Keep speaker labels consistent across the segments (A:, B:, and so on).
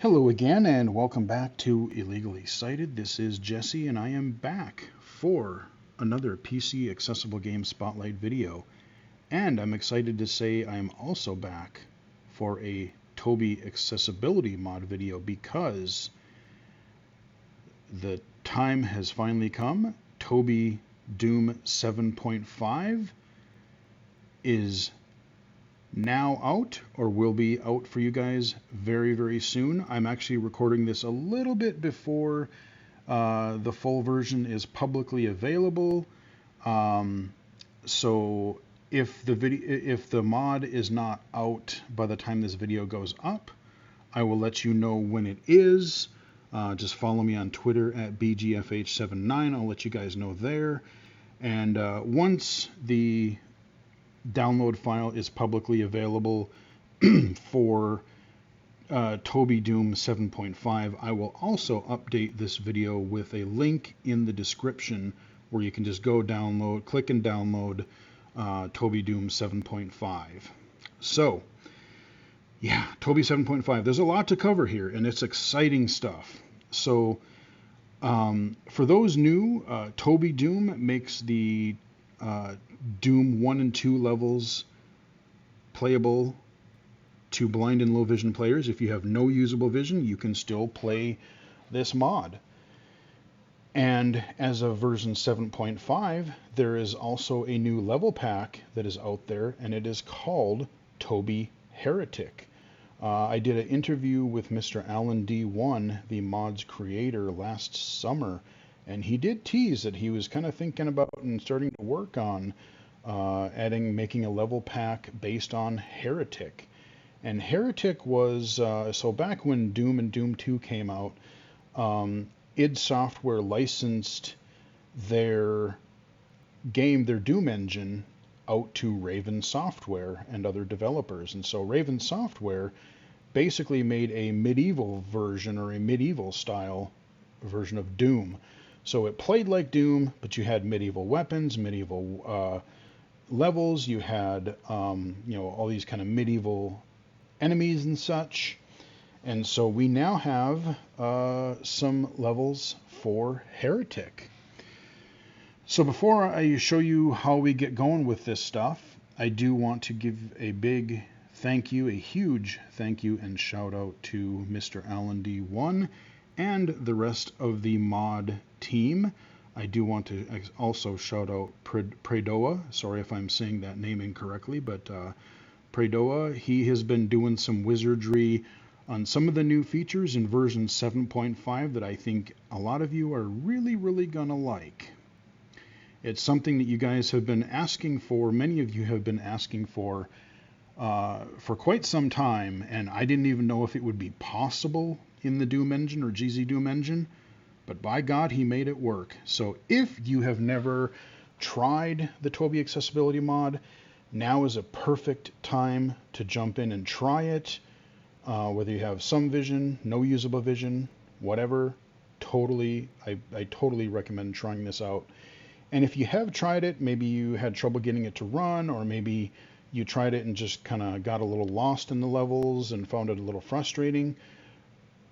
A: Hello again, and welcome back to Illegally Cited. This is Jesse, and I am back for another PC Accessible Game Spotlight video. And I'm excited to say I am also back for a Toby Accessibility Mod video because the time has finally come. Toby Doom 7.5 is now out, or will be out for you guys very, very soon. I'm actually recording this a little bit before the full version is publicly available. So if the mod is not out by the time this video goes up, I will let you know when it is. Just follow me on Twitter at bgfh79. I'll let you guys know there. And once the download file is publicly available for Toby Doom 7.5, I will also update this video with a link in the description where you can just go download, click and download Toby Doom 7.5. So, yeah, Toby 7.5. There's a lot to cover here, and it's exciting stuff. So, for those new, Toby Doom makes the Doom 1 and 2 levels playable to blind and low vision players. If you have no usable vision, you can still play this mod. And as of version 7.5, there is also a new level pack that is out there, and it is called Toby Heretic. I did an interview with Mr. Alan D1, the mod's creator, last summer, and he did tease that he was kind of thinking about and starting to work on making a level pack based on Heretic. And Heretic was, so back when Doom and Doom 2 came out, id Software licensed their game, their Doom engine, out to Raven Software and other developers. And so Raven Software basically made a medieval version, or a medieval style version of Doom. So it played like Doom, but you had medieval weapons, medieval levels, you had all these kind of medieval enemies and such. And so we now have some levels for Heretic. So before I show you how we get going with this stuff, I do want to give a big thank you, a huge thank you and shout out to Mr. Alan D1 and the rest of the mod team. I do want to also shout out Praydoha. Sorry if I'm saying that name incorrectly, but Praydoha, he has been doing some wizardry on some of the new features in version 7.5 that I think a lot of you are really, really gonna like. It's something that you guys have been asking for, many of you have been asking for quite some time, and I didn't even know if it would be possible in the Doom engine or GZ Doom engine, but by God, he made it work. So if you have never tried the Toby Accessibility Mod, now is a perfect time to jump in and try it. Whether you have some vision, no usable vision, whatever, I totally recommend trying this out. And if you have tried it, maybe you had trouble getting it to run, or maybe you tried it and just kind of got a little lost in the levels and found it a little frustrating,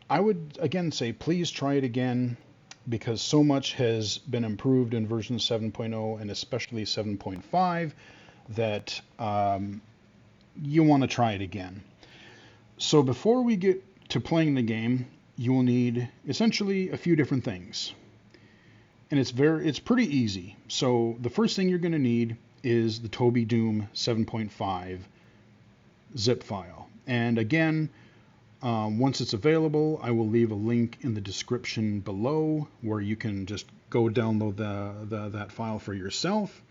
A: I would again say please try it again, because so much has been improved in version 7.0 and especially 7.5 that you want to try it again. So before we get to playing the game, you will need essentially a few different things. And it's pretty easy. So the first thing you're going to need is the Toby Doom 7.5 zip file. And again, once it's available, I will leave a link in the description below where you can just go download that file for yourself.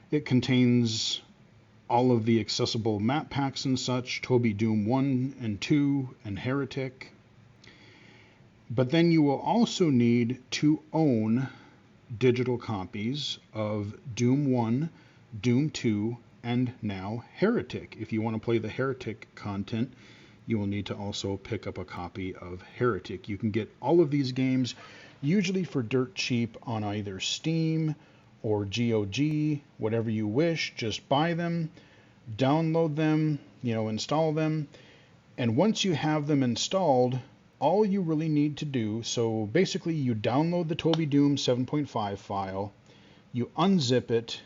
A: It contains all of the accessible map packs and such, Toby Doom 1 and 2 and Heretic. But then you will also need to own digital copies of Doom 1, Doom 2, and now Heretic. If you want to play the Heretic content, you will need to also pick up a copy of Heretic. You can get all of these games usually for dirt cheap on either Steam or GOG, whatever you wish. Just buy them, download them, install them, And once you have them installed, all you really need to do, so basically you download the Toby Doom 7.5 file, you unzip it,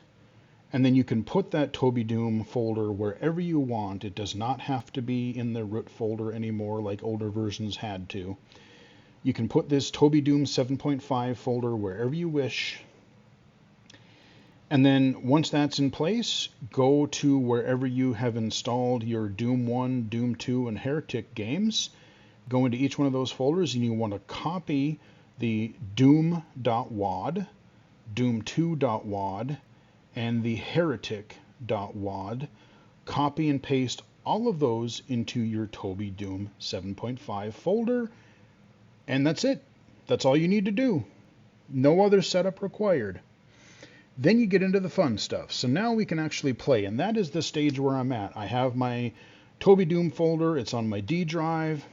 A: and then you can put that Toby Doom folder wherever you want. It does not have to be in the root folder anymore like older versions had to. You can put this Toby Doom 7.5 folder wherever you wish. And then once that's in place, go to wherever you have installed your Doom 1, Doom 2, and Heretic games. Go into each one of those folders, and you want to copy the doom.wad, doom2.wad, and the heretic.wad. Copy and paste all of those into your Toby Doom 7.5 folder, and that's it. That's all you need to do. No other setup required. Then you get into the fun stuff. So now we can actually play, and that is the stage where I'm at. I have my Toby Doom folder. It's on my D drive.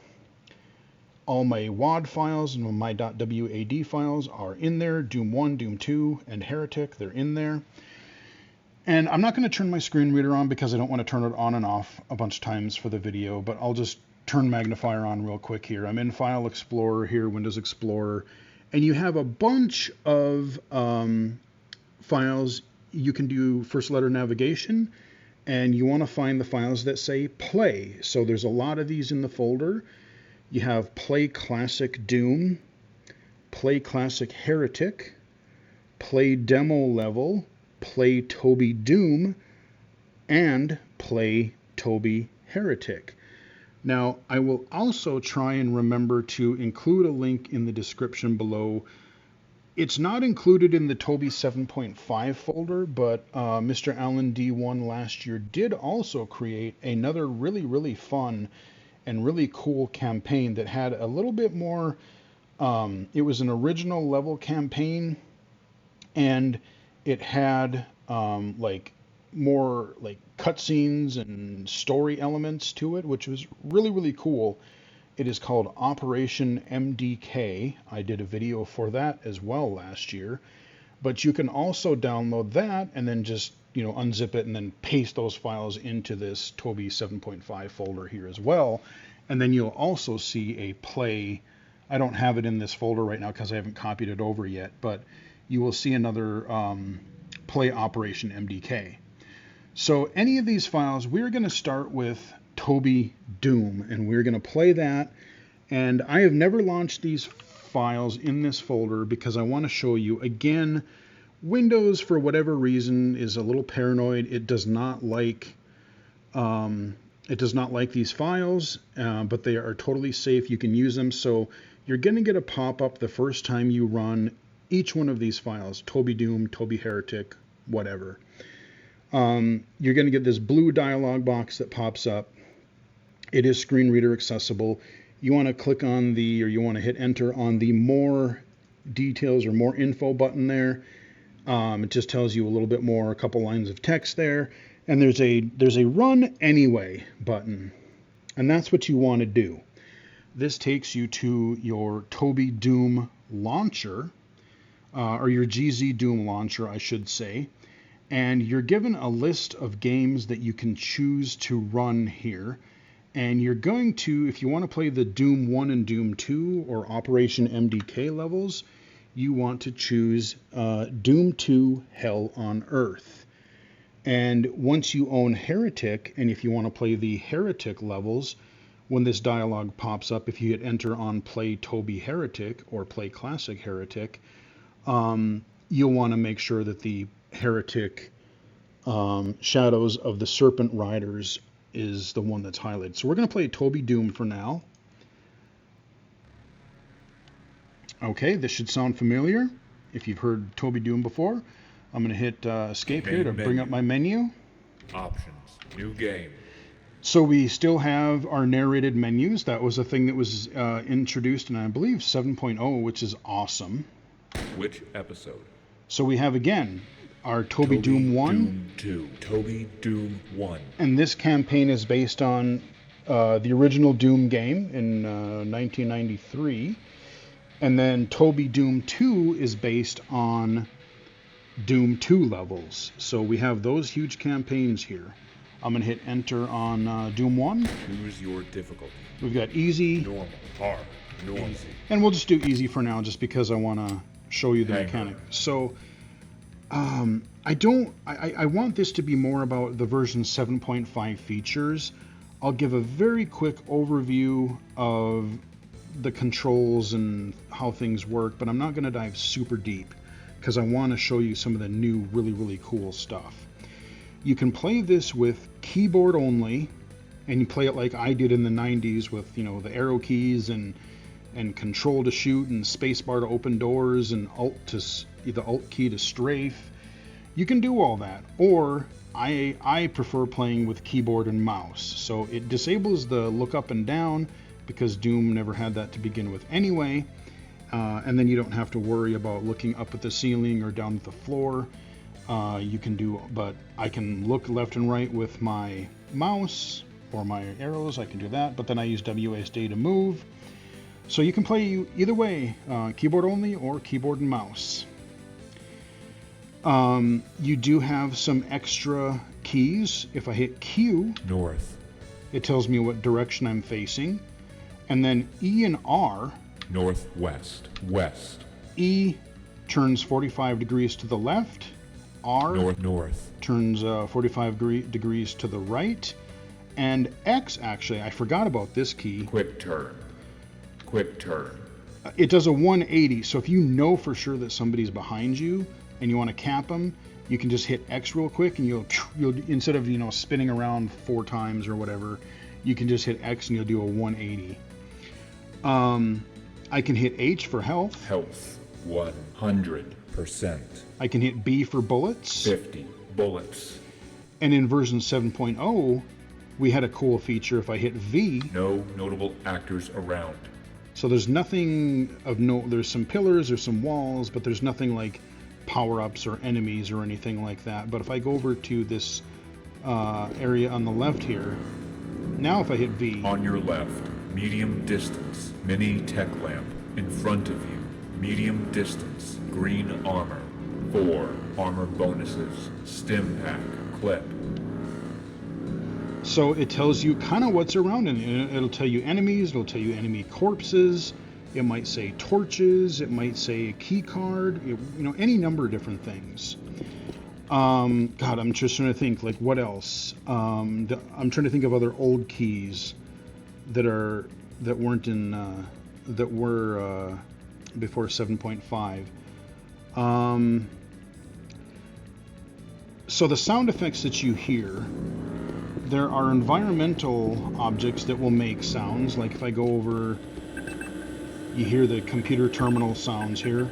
A: All my WAD files and my .wad files are in there. Doom 1, Doom 2, and Heretic, they're in there. And I'm not going to turn my screen reader on because I don't want to turn it on and off a bunch of times for the video, but I'll just turn magnifier on real quick here. I'm in File Explorer here, Windows Explorer, and you have a bunch of files. You can do first letter navigation, and you want to find the files that say play. So there's a lot of these in the folder. You have Play Classic Doom, Play Classic Heretic, Play Demo Level, Play Toby Doom, and Play Toby Heretic. Now, I will also try and remember to include a link in the description below. It's not included in the Toby 7.5 folder, but Mr. Allen D1 last year did also create another really fun and really cool campaign that had a little bit more, it was an original level campaign, and it had like more like cutscenes and story elements to it, which was really cool. It is called Operation MDK. I did a video for that as well last year, but you can also download that and then just, you know, unzip it and then paste those files into this Toby 7.5 folder here as well. And then you'll also see a play. I don't have it in this folder right now because I haven't copied it over yet, but you will see another play Operation MDK. So any of these files, we're going to start with Toby Doom, and we're going to play that. And I have never launched these files in this folder because I want to show you, again, Windows, for whatever reason, is a little paranoid. It does not like these files, but they are totally safe. You can use them. So you're going to get a pop-up the first time you run each one of these files, Toby Doom, Toby Heretic, whatever. You're going to get this blue dialog box that pops up. It is screen reader accessible. You want to click on you want to hit enter on the more details or more info button there. It just tells you a little bit more, a couple lines of text there. And there's a run anyway button. And that's what you want to do. This takes you to your Toby Doom launcher, or your GZ Doom launcher, I should say. And you're given a list of games that you can choose to run here. And you're going to, if you want to play the Doom 1 and Doom 2 or Operation MDK levels, you want to choose Doom 2 Hell on Earth. And once you own Heretic, and if you want to play the Heretic levels, when this dialog pops up, if you hit enter on Play Toby Heretic or Play Classic Heretic, you'll want to make sure that the Heretic Shadows of the Serpent Riders is the one that's highlighted. So we're going to play Toby Doom for now. Okay, this should sound familiar if you've heard Toby Doom before. I'm going to hit escape here to bring up my menu.
B: Options, new game.
A: So we still have our narrated menus. That was a thing that was introduced in, I believe, 7.0, which is awesome.
B: Which episode?
A: So we have, again, our Toby Doom 1.
B: Doom 2. Toby Doom 1.
A: And this campaign is based on the original Doom game in 1993. And then Toby Doom 2 is based on Doom 2 levels. So we have those huge campaigns here. I'm going to hit enter on Doom 1.
B: Choose your difficulty.
A: We've got easy,
B: Normal, hard, normal.
A: easy. And we'll just do easy for now just because I want to show you the mechanic. So I want this to be more about the version 7.5 features. I'll give a very quick overview of the controls and how things work, but I'm not going to dive super deep because I want to show you some of the new really cool stuff. You can play this with keyboard only, and you play it like I did in the 90s with, you know, the arrow keys and control to shoot and spacebar to open doors and the alt key to strafe. You can do all that, or I prefer playing with keyboard and mouse. So it disables the look up and down because Doom never had that to begin with anyway, and then you don't have to worry about looking up at the ceiling or down at the floor. But I can look left and right with my mouse or my arrows. I can do that, but then I use WASD to move. So you can play either way, keyboard only or keyboard and mouse. You do have some extra keys. If I hit Q,
B: North.
A: it tells me what direction I'm facing. And then E and R.
B: Northwest. West.
A: E turns 45 degrees to the left. R
B: North.
A: turns 45 degrees to the right. And X, actually, I forgot about this key.
B: Quick turn. Quick turn.
A: It does a 180, so if you know for sure that somebody's behind you and you want to cap them, you can just hit X real quick, and you'll instead of, you know, spinning around 4 times or whatever, you can just hit X and you'll do a 180. I can hit H for health.
B: Health 100%.
A: I can hit B for bullets.
B: 50 bullets.
A: And in version 7.0, we had a cool feature. If I hit V,
B: No notable actors around.
A: so there's nothing of note. There's some pillars, there's some walls, but there's nothing like power-ups or enemies or anything like that. But if I go over to this area on the left here, now if I hit V,
B: On your left, medium distance, mini tech lamp. In front of you, medium distance, green armor. 4 armor bonuses, stim pack, clip.
A: so it tells you kind of what's around in it. It'll tell you enemies, it'll tell you enemy corpses, it might say torches, it might say a key card, any number of different things. God, I'm just trying to think, like, what else? I'm trying to think of other old keys that were before 7.5. So the sound effects that you hear, there are environmental objects that will make sounds. Like if I go over, you hear the computer terminal sounds here.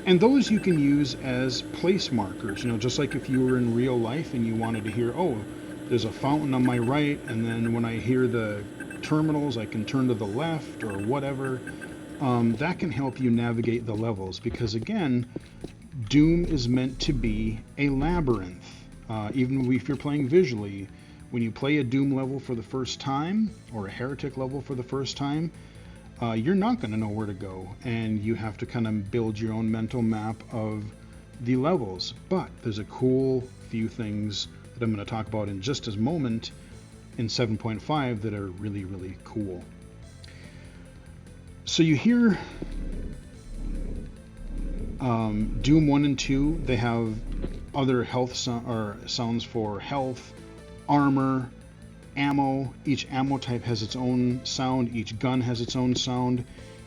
A: And those you can use as place markers, just like if you were in real life and you wanted to hear, oh, there's a fountain on my right, and then when I hear the terminals, I can turn to the left or whatever. That can help you navigate the levels because, again, Doom is meant to be a labyrinth. Even if you're playing visually, when you play a Doom level for the first time or a Heretic level for the first time, you're not going to know where to go, and you have to kind of build your own mental map of the levels. But there's a cool few things that I'm going to talk about in just a moment in 7.5 that are really cool. So you hear Doom 1 and 2, they have other health sounds for health, armor, ammo. Each ammo type has its own sound. Each gun has its own sound.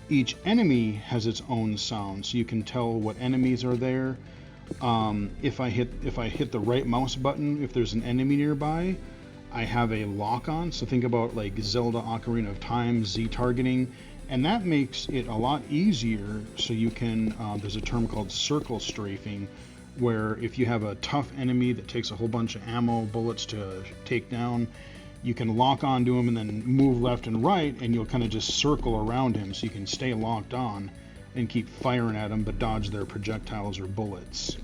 A: Each enemy has its own sound, so you can tell what enemies are there. If I hit the right mouse button, if there's an enemy nearby, I have a lock on. So think about like Zelda Ocarina of Time Z targeting, and that makes it a lot easier. So you can there's a term called circle strafing, where if you have a tough enemy that takes a whole bunch of ammo, bullets to take down, you can lock onto him and then move left and right, and you'll kind of just circle around him so you can stay locked on and keep firing at him but dodge their projectiles or bullets.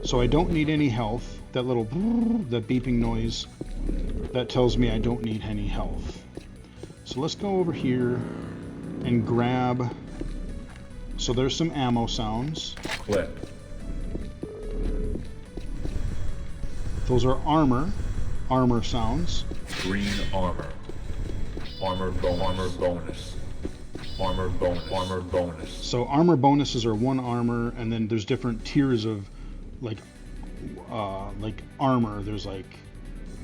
A: So I don't need any health. That little that beeping noise, that tells me I don't need any health. So let's go over here and grab, so there's some ammo sounds.
B: Clip.
A: Those are armor. armor sounds.
B: Green armor. Armor bonus. Armor bonus. Armor bonus.
A: So armor bonuses are one armor, and then there's different tiers of like armor. There's like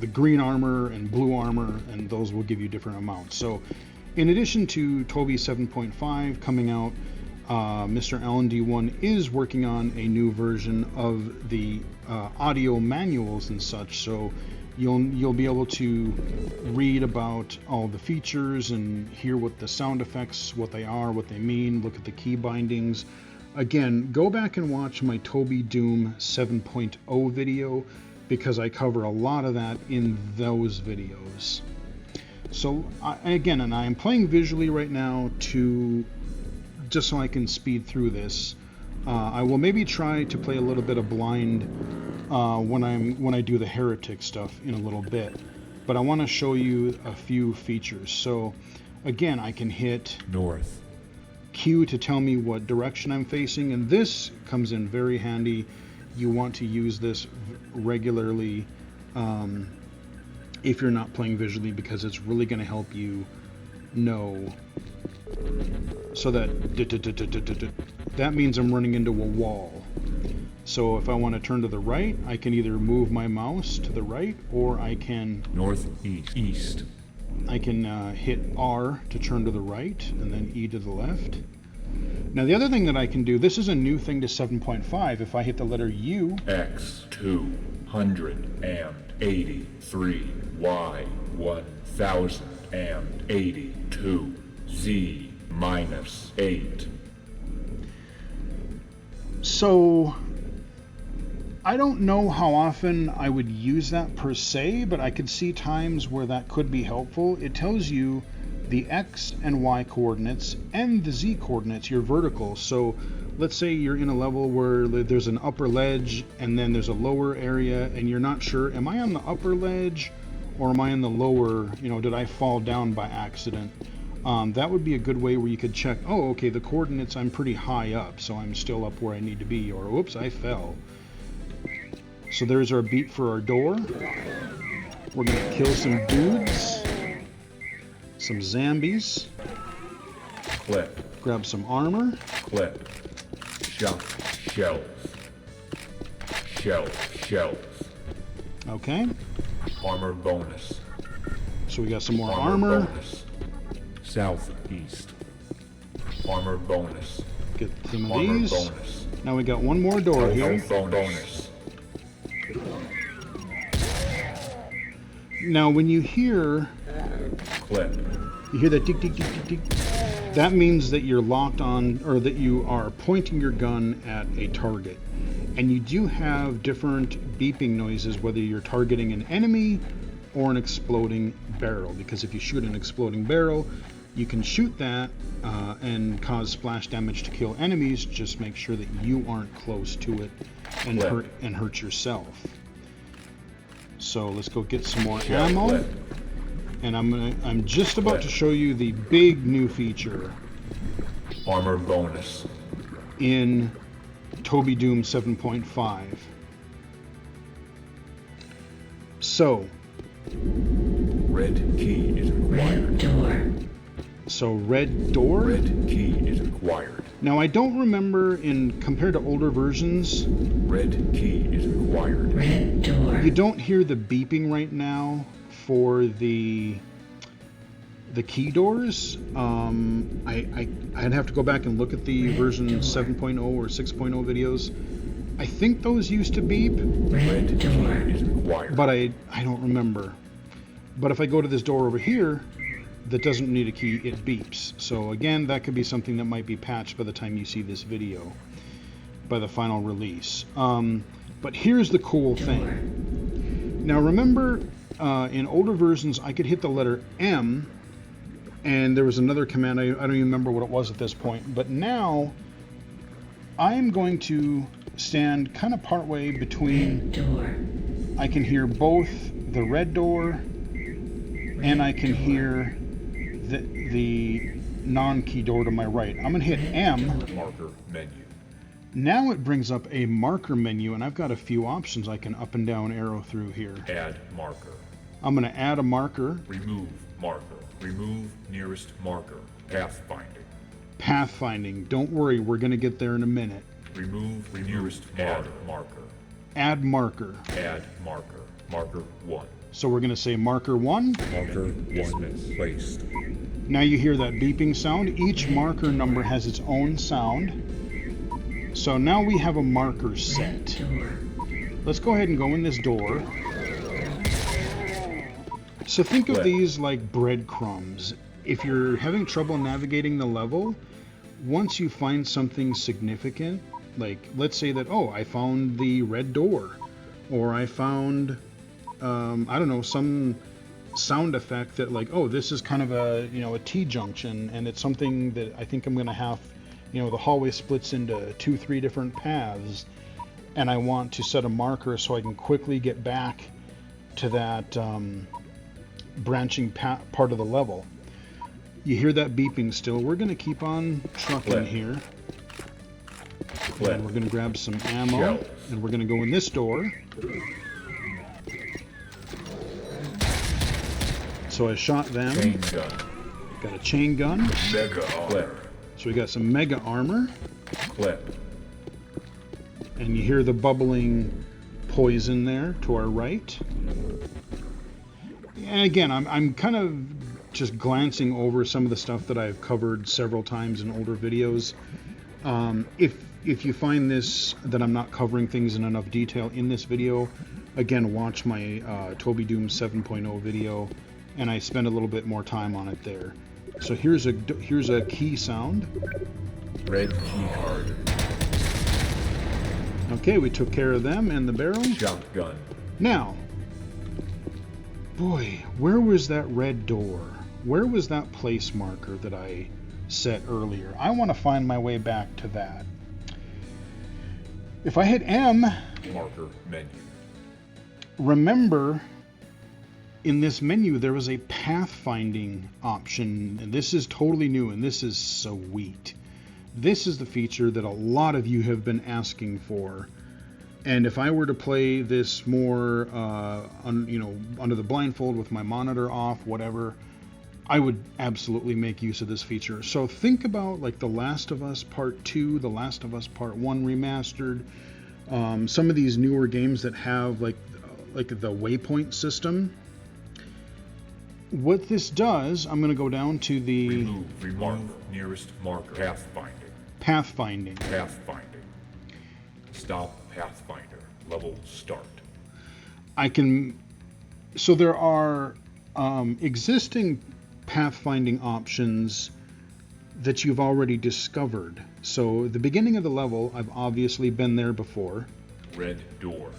A: the green armor and blue armor, and those will give you different amounts. So in addition to Toby 7.5 coming out, Mr. LND1 is working on a new version of the audio manuals and such. So you'll be able to read about all the features and hear what the sound effects, what they are, what they mean, look at the key bindings. Again, go back and watch my Toby Doom 7.0 video, because I cover a lot of that in those videos. So again, and I am playing visually right now just so I can speed through this. I will maybe try to play a little bit of blind when I do the heretic stuff in a little bit, but I want to show you a few features. So again, I can hit
B: north,
A: Q to tell me what direction I'm facing, and this comes in very handy. You want to use this regularly if you're not playing visually, because it's really going to help you know. So that means I'm running into a wall. So if I want to turn to the right, I can either move my mouse to the right, or I can
B: northeast.
A: I can hit R to turn to the right, and then E to the left. Now the other thing that I can do, this is a new thing to 7.5. If I hit the letter U,
B: X 283, Y 1082, Z -8.
A: So I don't know how often I would use that per se, but I could see times where that could be helpful. It tells you the X and Y coordinates and the Z coordinates, your vertical. So let's say you're in a level where there's an upper ledge and then there's a lower area, and you're not sure, am I on the upper ledge or am I in the lower, did I fall down by accident? That would be a good way where you could check, oh, okay, the coordinates, I'm pretty high up, so I'm still up where I need to be, or oops, I fell. So there's our beat for our door. We're gonna kill some dudes, some zombies.
B: Clip.
A: Grab some armor.
B: Clip. Shells.
A: Okay.
B: Armor bonus.
A: So we got some more armor.
B: Bonus. Southeast. Armor bonus.
A: Get some of
B: Armor
A: these.
B: Bonus.
A: Now we got one more door here.
B: Bonus.
A: Now when you hear
B: Clip.
A: You hear that tick, tick, tick, tick, tick. That means that you're locked on, or that you are pointing your gun at a target. And you do have different beeping noises, whether you're targeting an enemy or an exploding barrel. Because if you shoot an exploding barrel, you can shoot that and cause splash damage to kill enemies. Just make sure that you aren't close to it and hurt yourself. So let's go get some more ammo.
B: Clip.
A: And I'm just about to show you the big new feature.
B: Armor bonus.
A: In Toby Doom 7.5. So.
B: Red key is required.
C: Red door.
A: So red door?
B: Red key is required.
A: Now I don't remember, compared to older versions.
B: Red key is required.
C: Red door.
A: You don't hear the beeping right now for the key doors. I'd have to go back and look at the version 7.0 or 6.0 videos. I think those used to beep.
B: Red door is required.
A: But I don't remember. But if I go to this door over here that doesn't need a key, it beeps. So again, that could be something that might be patched by the time you see this video, by the final release. But here's the cool thing. Now remember, in older versions, I could hit the letter M, and there was another command, I don't even remember what it was at this point, but now I'm going to stand kind of partway between, I can hear both the red door, and I can hear the non-key door to my right. I'm going to hit M.
B: Marker menu.
A: Now it brings up a marker menu, and I've got a few options I can up and down arrow through here.
B: Add marker.
A: I'm going to add a marker.
B: Remove marker. Remove nearest marker. Pathfinding.
A: Pathfinding. Don't worry, we're going to get there in a minute.
B: Remove nearest marker.
A: Add marker.
B: Add marker. Marker 1.
A: So we're going to say marker 1.
B: Marker 1 placed.
A: Now you hear that beeping sound. Each marker number has its own sound. So now we have a marker set. Let's go ahead and go in this door. So think of these like breadcrumbs. If you're having trouble navigating the level, once you find something significant, like let's say that, oh, I found the red door, or I found, I don't know, some sound effect that like, oh, this is kind of a, you know, a T-junction, and it's something that I think I'm going to have, you know, the hallway splits into 2-3 different paths, and I want to set a marker so I can quickly get back to that branching part of the level. You hear that beeping still. We're going to keep on trucking here. And we're going to grab some ammo, and we're going to go in this door. So I shot them.
B: Chain gun.
A: Got a chain gun.
B: Mega armor.
A: So we got some mega armor.
B: Clip.
A: And you hear the bubbling poison there to our right. And again, I'm kind of just glancing over some of the stuff that I've covered several times in older videos. If you find this, that I'm not covering things in enough detail in this video, again, watch my Toby Doom 7.0 video, and I spend a little bit more time on it there. So here's a key sound.
B: Red key card.
A: Okay, we took care of them and the barrel.
B: Shotgun.
A: Now, boy, where was that red door? Where was that place marker that I set earlier? I want to find my way back to that. If I hit M,
B: marker menu.
A: Remember, in this menu there was a pathfinding option, and this is totally new, and this is sweet. This is the feature that a lot of you have been asking for. And if I were to play this more, under the blindfold with my monitor off, whatever, I would absolutely make use of this feature. So think about like The Last of Us Part 2, The Last of Us Part 1 remastered, some of these newer games that have like the waypoint system. What this does, I'm going to go down to the
B: remove nearest marker.
A: Pathfinding.
B: Pathfinding. Stop pathfinder. Level start.
A: I can. So there are existing pathfinding options that you've already discovered. So the beginning of the level, I've obviously been there before.
B: Red door.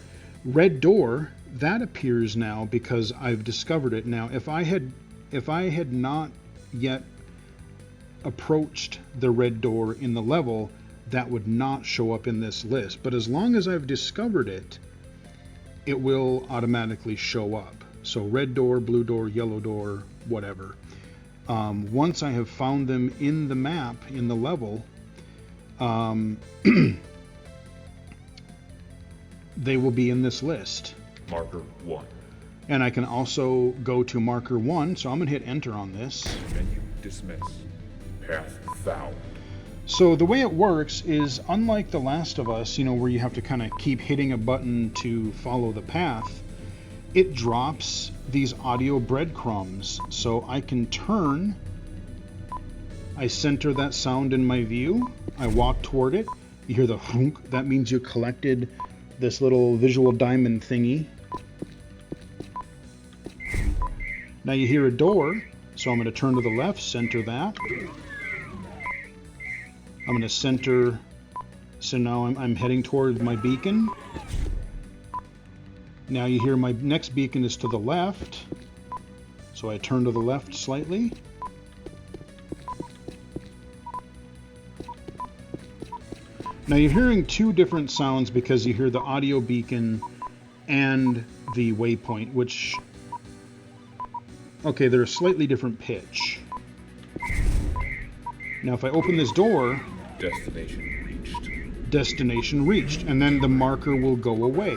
A: Red door, that appears now because I've discovered it. Now, if I had not yet approached the red door in the level, that would not show up in this list. But as long as I've discovered it, it will automatically show up. So red door, blue door, yellow door, whatever. Once I have found them in the map, in the level, they will be in this list.
B: Marker 1.
A: And I can also go to marker 1, so I'm going to hit enter on this.
B: Menu dismiss. Path found.
A: So the way it works is, unlike The Last of Us, where you have to kind of keep hitting a button to follow the path, it drops these audio breadcrumbs. So I can turn, I center that sound in my view, I walk toward it, you hear the hunk, that means you collected this little visual diamond thingy. Now you hear a door, so I'm going to turn to the left, center that. I'm going to center, so now I'm heading toward my beacon. Now you hear my next beacon is to the left, so I turn to the left slightly. Now you're hearing two different sounds because you hear the audio beacon and the waypoint, which, okay, they're a slightly different pitch. Now if I open this door,
B: destination reached.
A: Destination reached, and then the marker will go away.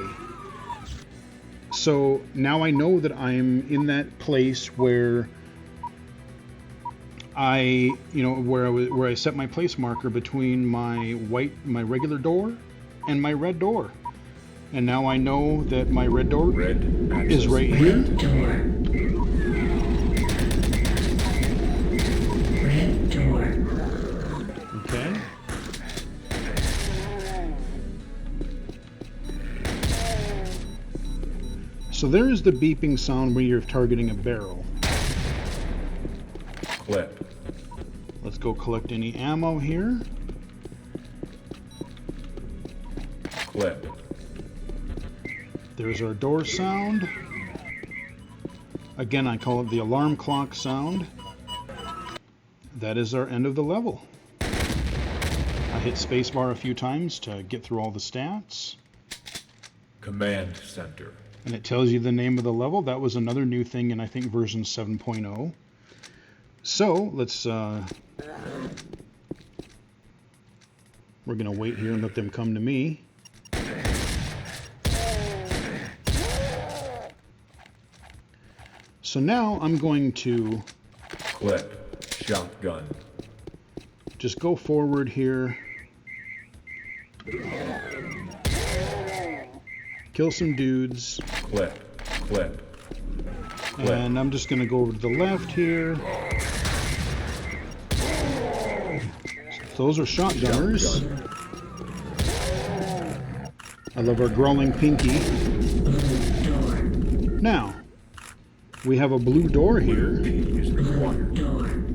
A: So now I know that I'm in that place where where I set my place marker between my regular door and my red door. And now I know that my red door is right here.
C: Red door.
A: Okay. So there is the beeping sound when you're targeting a barrel.
B: Clip.
A: Let's go collect any ammo here.
B: Clip.
A: There's our door sound. Again, I call it the alarm clock sound. That is our end of the level. I hit spacebar a few times to get through all the stats.
B: Command center.
A: And it tells you the name of the level. That was another new thing in, I think, version 7.0. So let's we're gonna wait here and let them come to me. So now I'm going to
B: Clip. Shotgun.
A: just go forward here, kill some dudes,
B: Clip. Clip.
A: and I'm just gonna go over to the left here. Those are shotgunners. I love our growling pinky. Now, we have a blue door here.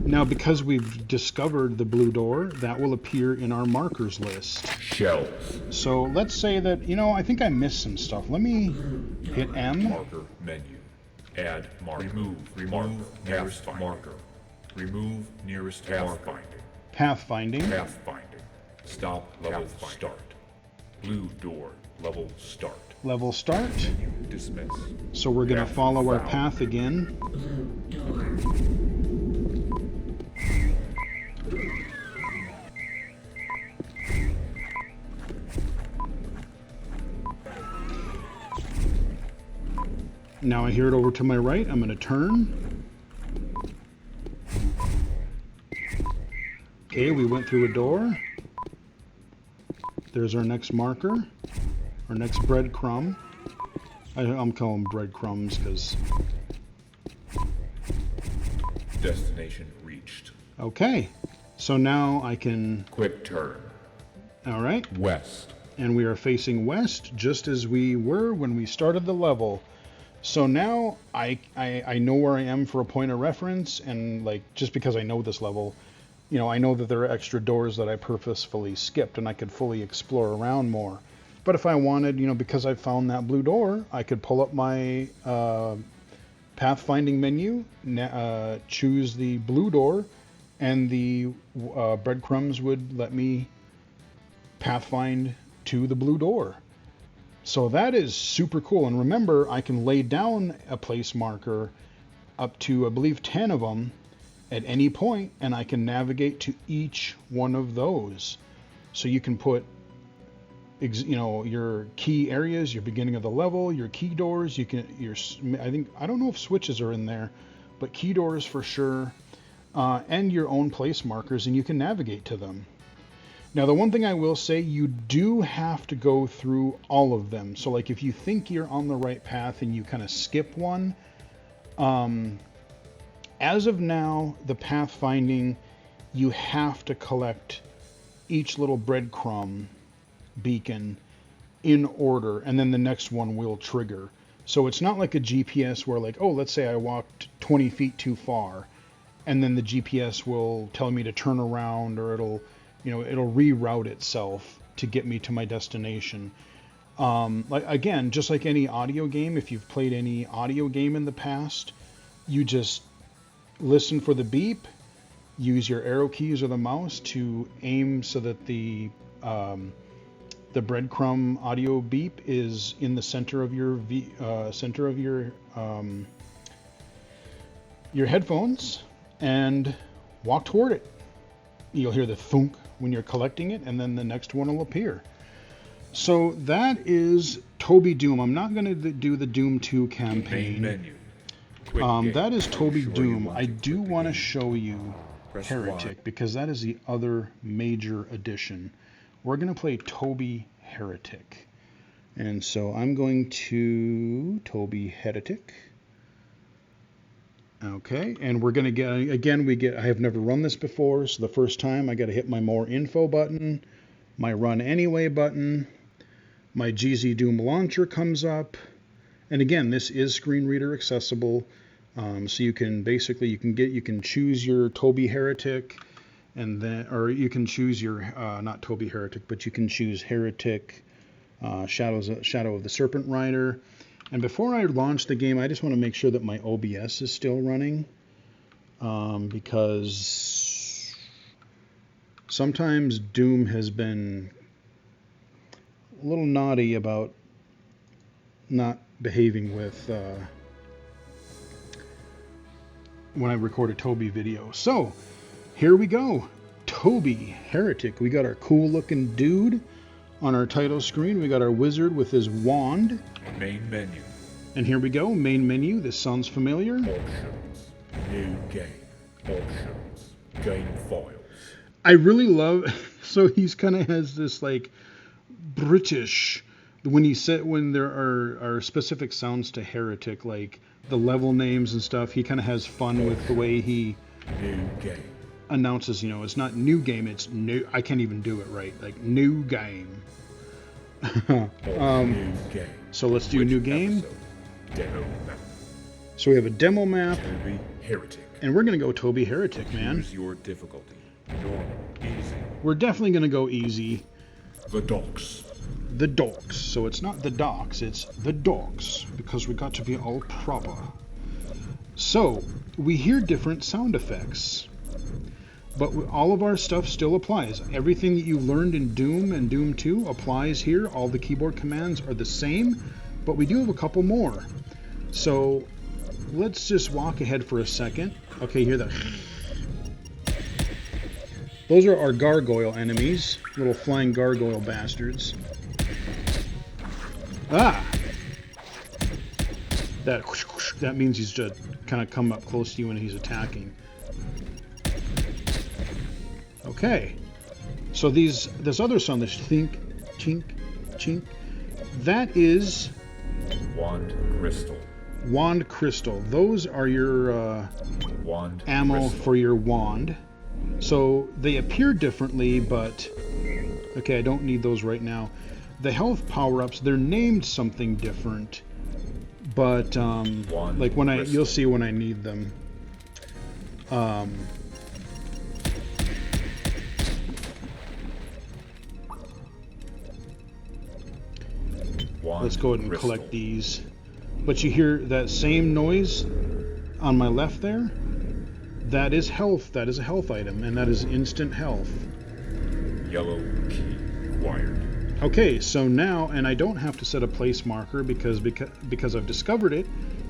A: Now, because we've discovered the blue door, that will appear in our markers list.
B: Shells.
A: So let's say that, I think I missed some stuff. Let me hit M.
B: Marker menu. Add marker. Remove nearest marker. Remove nearest pathfinding.
A: Pathfinding.
B: Pathfinding. Stop level start. Blue door level start.
A: Level start.
B: Dismiss.
A: So we're going to follow our path again. Now I hear it over to my right. I'm going to turn. Okay, we went through a door. There's our next marker, our next breadcrumb. I'm calling them breadcrumbs because...
B: Destination reached.
A: Okay, so now I can...
B: Quick turn.
A: All right.
B: West.
A: And we are facing west, just as we were when we started the level. So now I know where I am for a point of reference, and just because I know this level, I know that there are extra doors that I purposefully skipped, and I could fully explore around more. But if I wanted, because I found that blue door, I could pull up my pathfinding menu, choose the blue door, and the breadcrumbs would let me pathfind to the blue door. So that is super cool. And remember, I can lay down a place marker up to, I believe, 10 of them at any point, and I can navigate to each one of those. So you can put, your key areas, your beginning of the level, your key doors. You can, I don't know if switches are in there, but key doors for sure, and your own place markers, and you can navigate to them. Now, the one thing I will say, you do have to go through all of them. So if you think you're on the right path and you kind of skip one, as of now, the pathfinding, you have to collect each little breadcrumb beacon in order, and then the next one will trigger. So it's not like a GPS where let's say I walked 20 feet too far, and then the GPS will tell me to turn around, or it'll reroute itself to get me to my destination. Again, just like any audio game, if you've played any audio game in the past, you just listen for the beep, use your arrow keys or the mouse to aim so that the breadcrumb audio beep is in the center of your headphones, and walk toward it. You'll hear the thunk when you're collecting it, and then the next one will appear. So that is Toby Doom. I'm not going to do the Doom 2
B: Main
A: campaign.
B: menu. Quick game.
A: That is Toby
B: Sure you
A: Doom.
B: want
A: I
B: to
A: do
B: quit the
A: want to
B: game.
A: show you
B: Press
A: Heretic,
B: Y.
A: because that is the other major addition. We're going to play Toby Heretic. And so I'm going to Toby Heretic. Okay, and we're going to get, again, I have never run this before, so the first time I got to hit my More Info button, my Run Anyway button, my GZ Doom launcher comes up, and again, this is screen reader accessible, so you can basically, you can choose your Toby Heretic, and then, or you can choose your, not Toby Heretic, but you can choose Heretic, Shadow of the Serpent Rider. And before I launch the game, I just want to make sure that my OBS is still running, because sometimes Doom has been a little naughty about not behaving with when I record a Toby video. So here we go, Toby Heretic. We got our cool looking dude on our title screen. We got our wizard with his wand.
B: Main menu.
A: And here we go, main menu. This sounds familiar.
B: Options. New game. Options. Game files.
A: I really love, so he's kind of has this like British, when there are specific sounds to Heretic, like the level names and stuff, he kind of has fun with the way he
B: New game.
A: announces, it's not new game, it's new, I can't even do it right, like new game.
B: New game.
A: So let's do
B: Which
A: new game.
B: episode? Demo map.
A: So we have a demo map,
B: Toby Heretic.
A: and we're going to go Toby Heretic, man.
B: Choose your difficulty. Normal. Easy.
A: We're definitely going to go easy.
B: The docks.
A: The docks. So it's not the docks, it's the docks, because we got to be all proper. So we hear different sound effects, but all of our stuff still applies. Everything that you learned in Doom and Doom 2 applies here. All the keyboard commands are the same, but we do have a couple more. So let's just walk ahead for a second. Okay, hear that? Those are our gargoyle enemies, little flying gargoyle bastards. Ah! That means he's just kind of come up close to you when he's attacking. Okay. So this other sound, this think, chink, chink, that is
B: Wand crystal.
A: wand crystal. Those are your
B: Wand
A: ammo
B: crystal.
A: for your wand. So they appear differently, but okay, I don't need those right now. The health power-ups, they're named something different, but like when you'll see when I need them.
B: Wand
A: Let's go ahead and
B: crystal.
A: collect these. But you hear that same noise on my left there? That is health. That is a health item, and that is instant health.
B: Yellow key acquired.
A: Okay, so now, and I don't have to set a place marker because I've discovered it.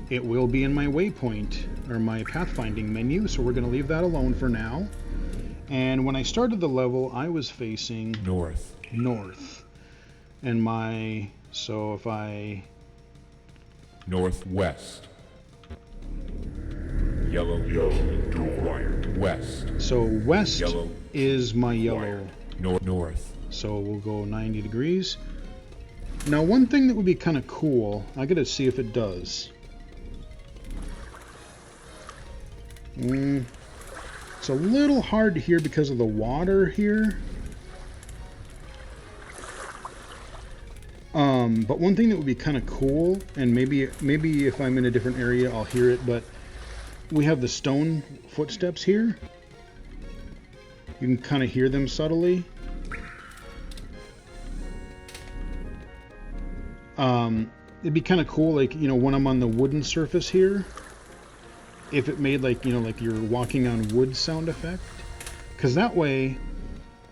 A: It will be in my waypoint or my pathfinding menu, so we're going to leave that alone for now. And when I started the level, I was facing
B: North.
A: north. And so if I
B: Northwest. Yellow key acquired. West.
A: So west
B: Yellow
A: is my yellow.
B: North.
A: So we'll go 90 degrees. Now one thing that would be kind of cool, I gotta see if it does. It's a little hard to hear because of the water here. But one thing that would be kind of cool, and maybe if I'm in a different area I'll hear it, but we have the stone footsteps here. You can kind of hear them subtly. It'd be kind of cool, like, when I'm on the wooden surface here, if it made like you're walking on wood sound effect, because that way,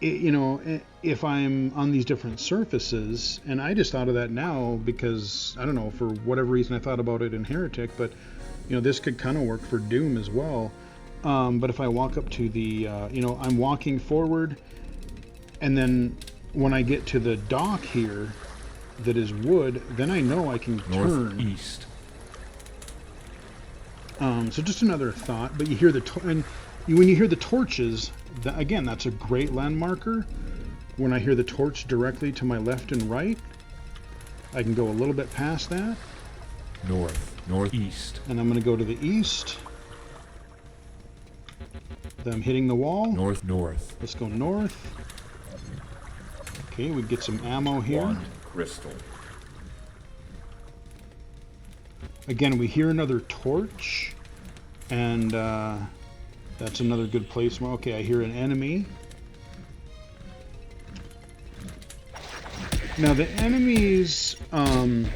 A: if I'm on these different surfaces, and I just thought of that now because, I don't know, for whatever reason I thought about it in Heretic, but, this could kind of work for Doom as well. But if I walk up to the, I'm walking forward, and then when I get to the dock here, that is wood, then I know I can turn.
B: Northeast.
A: So just another thought, but you hear the when you hear the torches, again, that's a great landmarker. When I hear the torch directly to my left and right, I can go a little bit past that.
B: Northeast.
A: And I'm going to go to the east. Then I'm hitting the wall.
B: North.
A: Let's go north. Okay, we get some ammo here.
B: Wand crystal.
A: Again, we hear another torch, and that's another good place. Okay, I hear an enemy. Now the enemies, Alan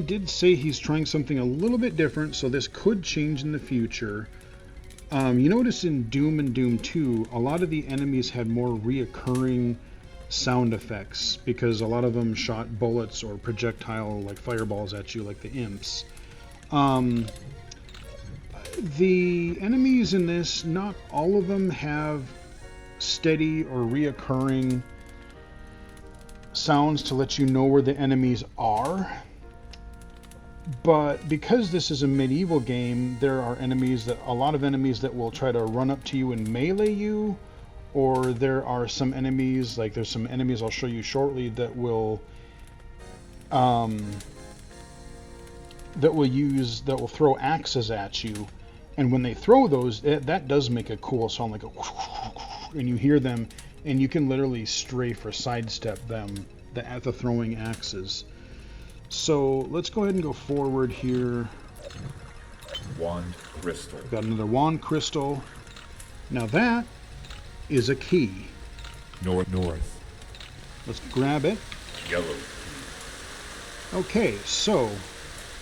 A: did say he's trying something a little bit different, so this could change in the future. You notice in Doom and Doom 2, a lot of the enemies had more reoccurring sound effects because a lot of them shot bullets or projectile like fireballs at you like the imps. The enemies in this, not all of them have steady or reoccurring sounds to let you know where the enemies are. But because this is a medieval game, there are a lot of enemies that will try to run up to you and melee you, or there are some enemies, like there's some enemies I'll show you shortly that will throw axes at you, and when they throw those, that does make a cool sound, like a and you hear them, and you can literally strafe or sidestep them at the throwing axes. So let's go ahead and go forward here.
B: Wand crystal.
A: Got another wand crystal. Now that is a key.
B: North.
A: Let's grab it.
B: Yellow.
A: Okay, so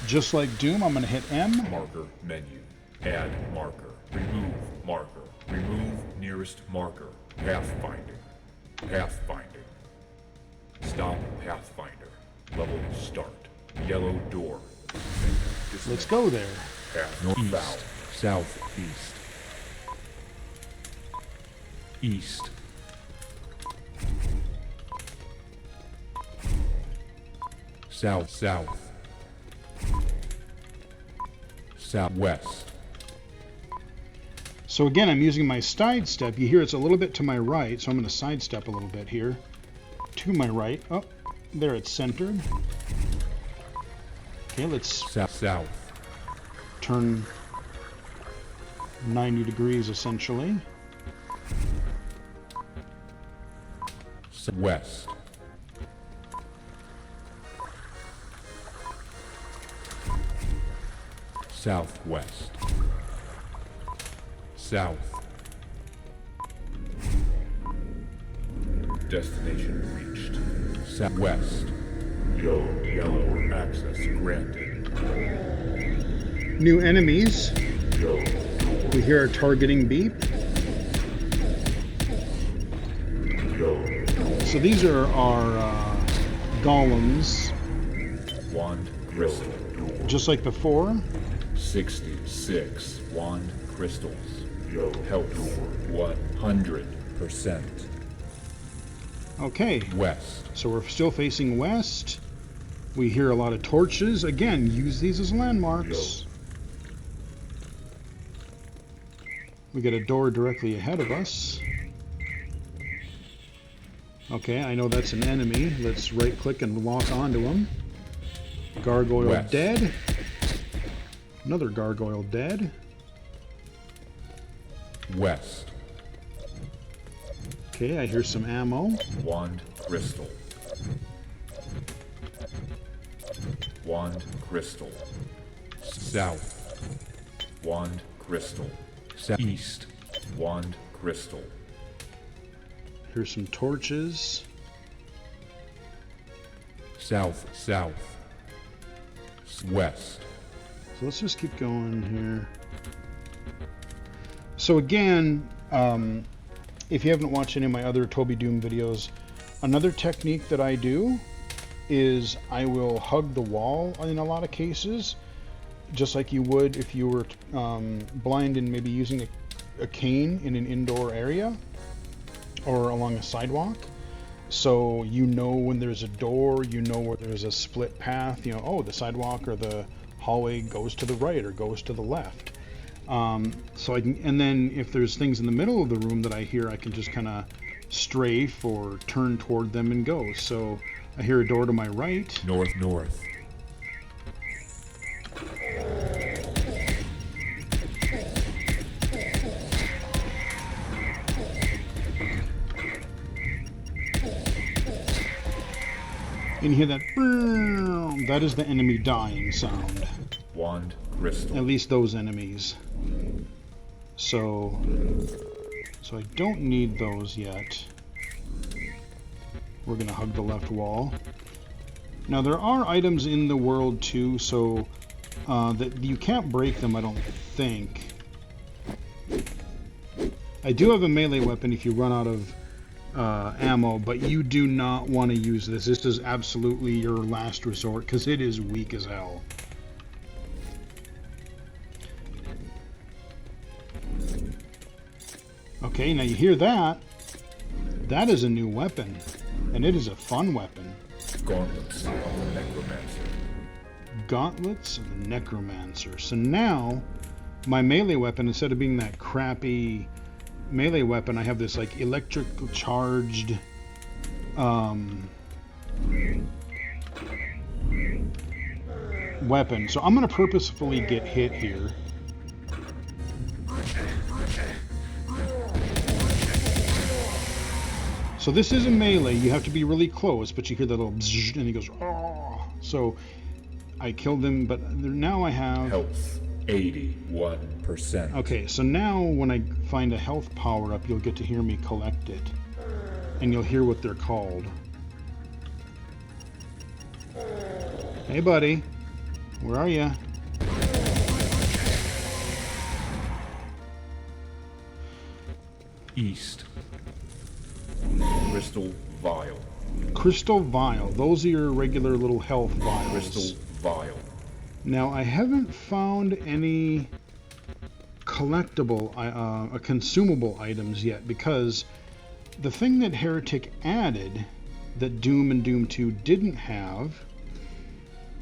A: just like Doom, I'm going to hit M.
B: Marker menu. Add marker. Remove marker. Remove nearest marker. Pathfinding. Stop pathfinder. Level start. Yellow door.
A: Let's go there.
B: North. Southeast. East. South. Southwest.
A: So again, I'm using my sidestep. You hear it's a little bit to my right, so I'm going to sidestep a little bit here. To my right. Oh, there it's centered. Okay, let's
B: South.
A: turn 90 degrees essentially.
B: West. Southwest. South. Destination reached. Southwest. Yellow access granted.
A: New enemies. We hear our targeting beep. So these are our golems.
B: Wand crystal.
A: Just like before.
B: 66 wand crystals. Health 100%.
A: Okay.
B: West.
A: So we're still facing west. We hear a lot of torches. Again, use these as landmarks. We got a door directly ahead of us. Okay, I know that's an enemy. Let's right click and lock onto him. Gargoyle
B: West.
A: dead. Another gargoyle dead.
B: West.
A: Okay, I hear some ammo.
B: Wand crystal. Wand crystal. South. Wand crystal. East. Wand crystal.
A: Here's some torches.
B: South. West.
A: So let's just keep going here. So again, if you haven't watched any of my other Toby Doom videos, another technique that I do is I will hug the wall in a lot of cases, just like you would if you were blind and maybe using a cane in an indoor area or along a sidewalk. So you know when there's a door, you know where there's a split path, you know, oh, the sidewalk or the hallway goes to the right or goes to the left. So I can, and then if there's things in the middle of the room that I hear, I can just kind of strafe or turn toward them and go. So I hear a door to my right.
B: North, north.
A: And you hear that, that is the enemy dying sound.
B: Wand, crystal.
A: At least those enemies. So I don't need those yet. We're gonna hug the left wall. Now there are items in the world too, so that you can't break them, I don't think. I do have a melee weapon if you run out of ammo, but you do not want to use this. This is absolutely your last resort because it is weak as hell. Okay, now you hear that. That is a new weapon, and it is a fun weapon.
B: Gauntlets of the Necromancer.
A: Gauntlets of the Necromancer. So now, my melee weapon, instead of being that crappy melee weapon, I have this like electric charged weapon. So I'm going to purposefully get hit here. So this is a melee. You have to be really close, but you hear that little bzzz, and he goes, oh. So I killed him, but now I have
B: Health, 81%.
A: Okay, so now when I find a health power-up, you'll get to hear me collect it. And you'll hear what they're called. Hey, buddy. Where are you?
B: East. Crystal Vial.
A: Crystal Vial. Those are your regular little health vials.
B: Crystal Vial.
A: Now, I haven't found any collectible, consumable items yet, because the thing that Heretic added that Doom and Doom 2 didn't have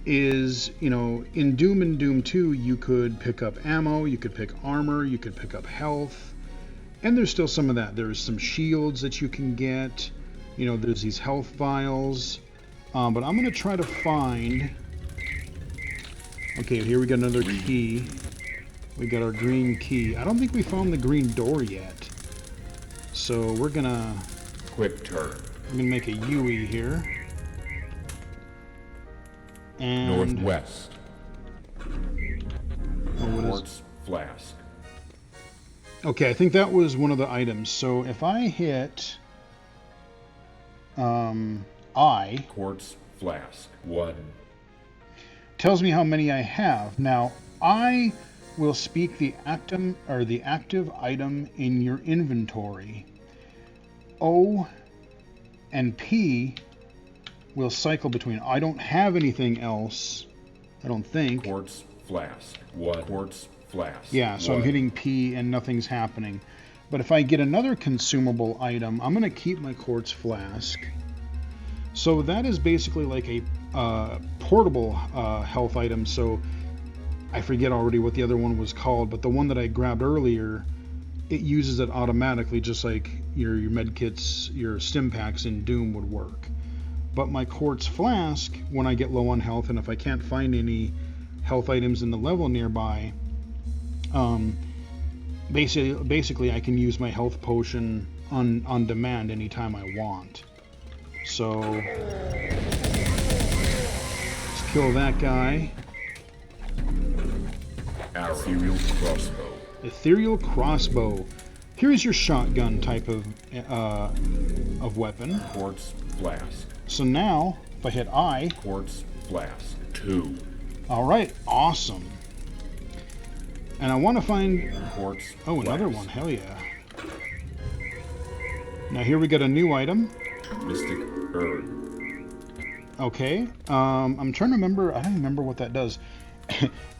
A: is, you know, in Doom and Doom 2, you could pick up ammo, you could pick armor, you could pick up health, and there's still some of that. There's some shields that you can get, you know, there's these health vials, but I'm going to try to find... Okay, here we got another key. We got our green key. I don't think we found the green door yet. So we're gonna...
B: Quick turn.
A: I'm gonna make a UE here. And...
B: Northwest. Quartz flask.
A: Okay, I think that was one of the items. So if I hit... I...
B: Quartz flask. 1.
A: Tells me how many I have. Now, I will speak the active item in your inventory. O and P will cycle between. I don't have anything else, I don't think.
B: Quartz flask. 1. Quartz flask.
A: Yeah, so 1. I'm hitting P and nothing's happening. But if I get another consumable item, I'm going to keep my quartz flask. So that is basically like a portable health item. So I forget already what the other one was called, but the one that I grabbed earlier, it uses it automatically, just like your med kits, your stim packs in Doom would work. But my quartz flask, when I get low on health, and if I can't find any health items in the level nearby, basically I can use my health potion on demand anytime I want. So let's kill that guy.
B: Ethereal crossbow.
A: Ethereal crossbow. Here's your shotgun type of weapon.
B: Quartz flask.
A: So now, if I hit I.
B: Quartz flask. 2.
A: All right, awesome. And I want to find.
B: Quartz.
A: Oh, another one. Hell yeah. Now here we got a new item.
B: Mystic herb.
A: Okay. I'm trying to remember. I don't remember what that does.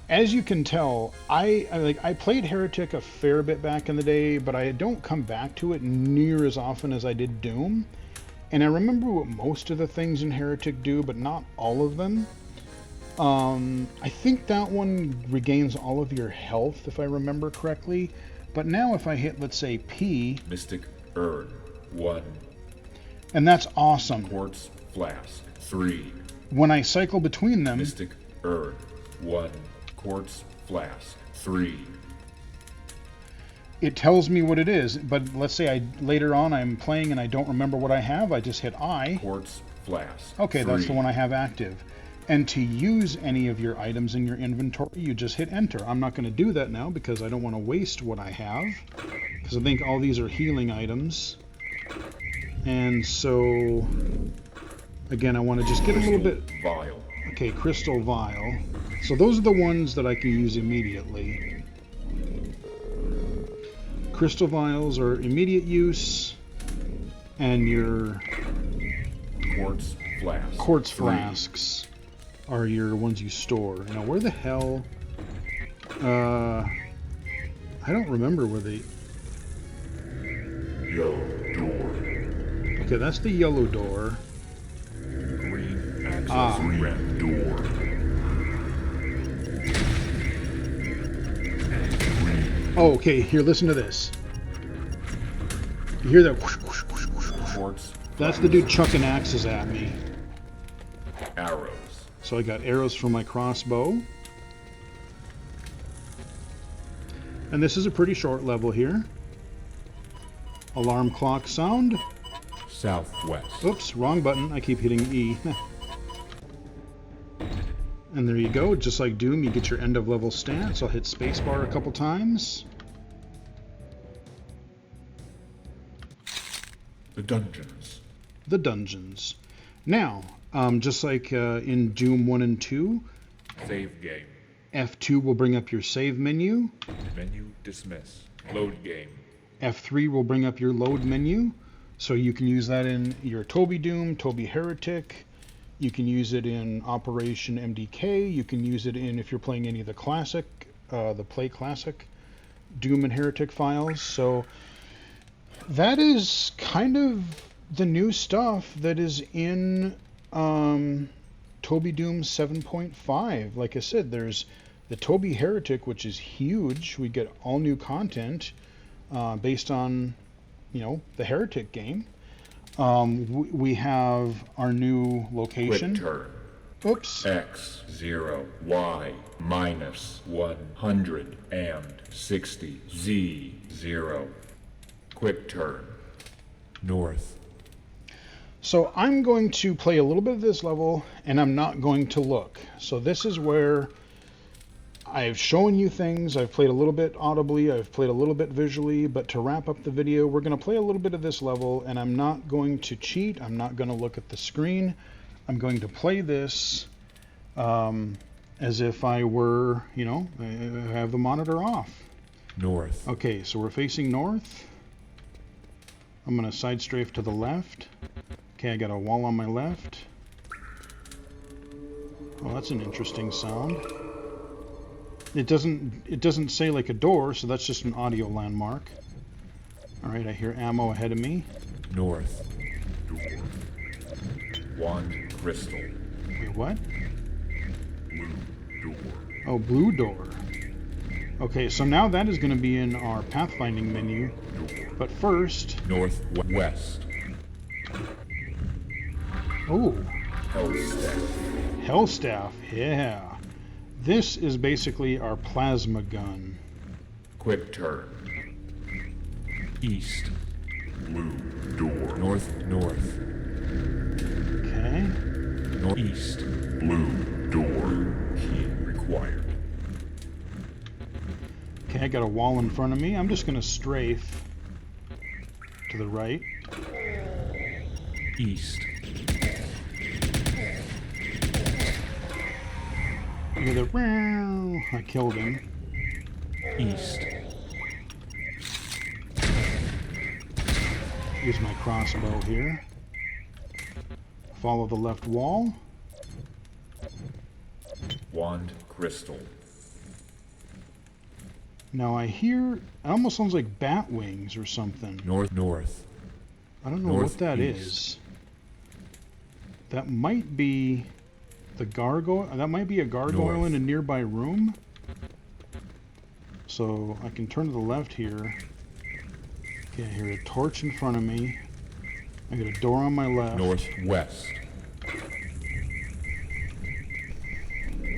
A: As you can tell, I played Heretic a fair bit back in the day, but I don't come back to it near as often as I did Doom. And I remember what most of the things in Heretic do, but not all of them. I think that one regains all of your health, if I remember correctly. But now if I hit, let's say, P...
B: Mystic Urn, 1.
A: And that's awesome.
B: Quartz Flask, 3.
A: When I cycle between them...
B: Mystic Urn, 1. Quartz Flask, 3.
A: It tells me what it is, but let's say later on I'm playing and I don't remember what I have, I just hit I.
B: Quartz Flask,
A: Okay,
B: 3.
A: that's the one I have active. And to use any of your items in your inventory, you just hit enter. I'm not going to do that now because I don't want to waste what I have, because I think all these are healing items. And so, again, I want to just get a little bit...
B: Vial.
A: Okay, Crystal Vial. So those are the ones that I can use immediately. Crystal Vials are immediate use, and your Quartz Flasks are your ones you store. Now, where the hell... I don't remember where they...
B: Yellow door.
A: Okay, that's the yellow door.
B: Green access red door.
A: Oh, okay, here, listen to this. You hear that whoosh, whoosh, whoosh, whoosh, whoosh?
B: Quartz.
A: That's the dude chucking axes at me.
B: Arrows.
A: So I got arrows for my crossbow. And this is a pretty short level here. Alarm clock sound.
B: Southwest.
A: Oops, wrong button. I keep hitting E. And there you go. Just like Doom, you get your end of level stats. I'll hit spacebar a couple times.
B: The dungeons.
A: The dungeons. Now, just like in Doom 1 and 2,
B: Save game.
A: F2 will bring up your save menu.
B: Menu dismiss. Load game.
A: F3 will bring up your load menu. So you can use that in your Toby Doom, Toby Heretic. You can use it in Operation MDK. You can use it in, if you're playing any of the classic, the Play Classic Doom and Heretic files. So that is kind of the new stuff that is in Toby Doom 7.5. Like I said, there's the Toby Heretic, which is huge. We get all new content based on, you know, the Heretic game. We have our new location.
B: Quick turn.
A: Oops.
B: X 0 Y minus 160 Z 0. Quick turn. North.
A: So I'm going to play a little bit of this level, and I'm not going to look. So this is where I've shown you things. I've played a little bit audibly. I've played a little bit visually. But to wrap up the video, we're going to play a little bit of this level, and I'm not going to cheat. I'm not going to look at the screen. I'm going to play this as if I were, you know, I have the monitor off.
B: North.
A: Okay, so we're facing north. I'm going to side strafe to the left. Okay, I got a wall on my left. Oh, that's an interesting sound. It doesn't say like a door, so that's just an audio landmark. All right, I hear ammo ahead of me.
B: North. Door. Wand crystal.
A: Wait, what?
B: Blue door.
A: Oh, blue door. Okay, so now that is going to be in our pathfinding menu. But first...
B: Northwest.
A: Oh.
B: Hellstaff.
A: Hellstaff, yeah. This is basically our plasma gun.
B: Quick turn. East. Blue door. North.
A: Okay.
B: Northeast. Blue door. Key required.
A: Okay, I got a wall in front of me. I'm just going to strafe to the right.
B: East.
A: With a I killed him.
B: East.
A: Use my crossbow here. Follow the left wall.
B: Wand crystal.
A: Now I hear, it almost sounds like bat wings or something.
B: North.
A: I don't know what that is. That might be the gargoyle. That might be a gargoyle in a nearby room. So I can turn to the left here. Okay, I hear a torch in front of me. I got a door on my left.
B: Northwest.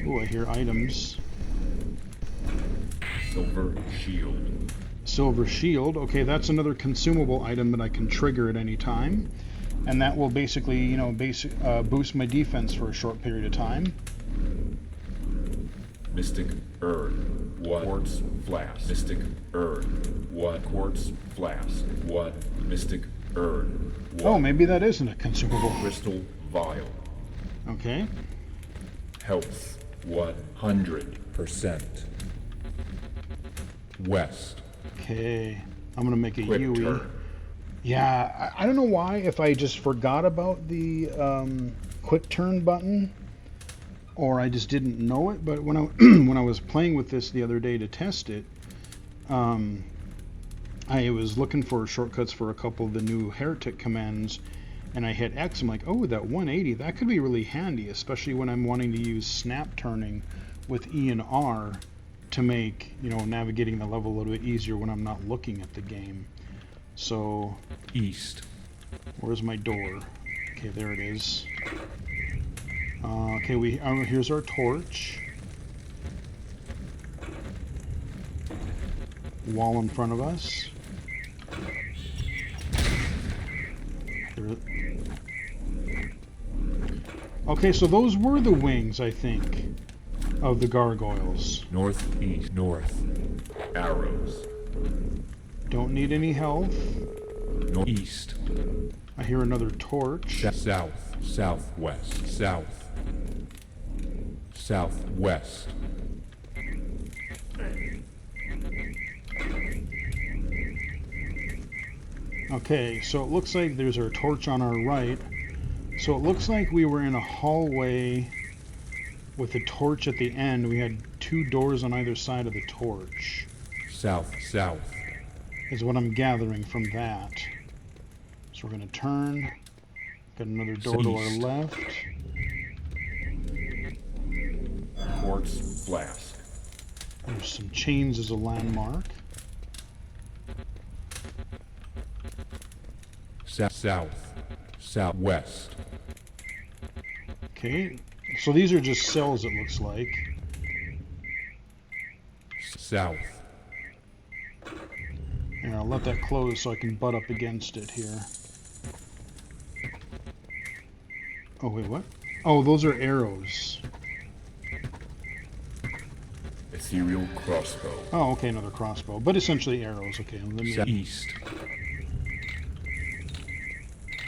A: Ooh, I hear items.
B: Silver shield.
A: Silver shield. Okay, that's another consumable item that I can trigger at any time. And that will basically, you know, boost my defense for a short period of time.
B: Mystic Urn. 1 quartz flask. Mystic Urn. 1 quartz flask. 1 Mystic Urn. 1
A: Oh, maybe that isn't a consumable.
B: crystal vial.
A: Okay.
B: Health 100%. West.
A: Okay. I'm gonna make a
B: Quick
A: Yui.
B: turn.
A: Yeah, I don't know why, if I just forgot about the quick turn button, or I just didn't know it, but when I when I was playing with this the other day to test it, I was looking for shortcuts for a couple of the new Heretic commands, and I hit X. I'm like, oh, that 180, that could be really handy, especially when I'm wanting to use snap turning with E and R to make, you know, navigating the level a little bit easier when I'm not looking at the game. So,
B: East.
A: where's my door? Okay, there it is. Okay, here's our torch. Wall in front of us. Okay, so those were the wings, I think, of the gargoyles.
B: Northeast. North. Arrows.
A: Don't need any health.
B: Northeast.
A: I hear another torch.
B: South. Southwest. South. Southwest.
A: Okay, so it looks like there's our torch on our right. So it looks like we were in a hallway with a torch at the end. We had 2 doors on either side of the torch.
B: South. South.
A: Is what I'm gathering from that. So we're going to turn. Got another door to our
B: East.
A: left.
B: Quartz flask.
A: There's some chains as a landmark.
B: South. Southwest.
A: Okay, so these are just cells, it looks like.
B: South.
A: Here, I'll let that close so I can butt up against it here. Oh, wait, what? Oh, those are arrows.
B: Ethereal crossbow.
A: Oh, okay, another crossbow, but essentially arrows. Okay, let me.
B: East.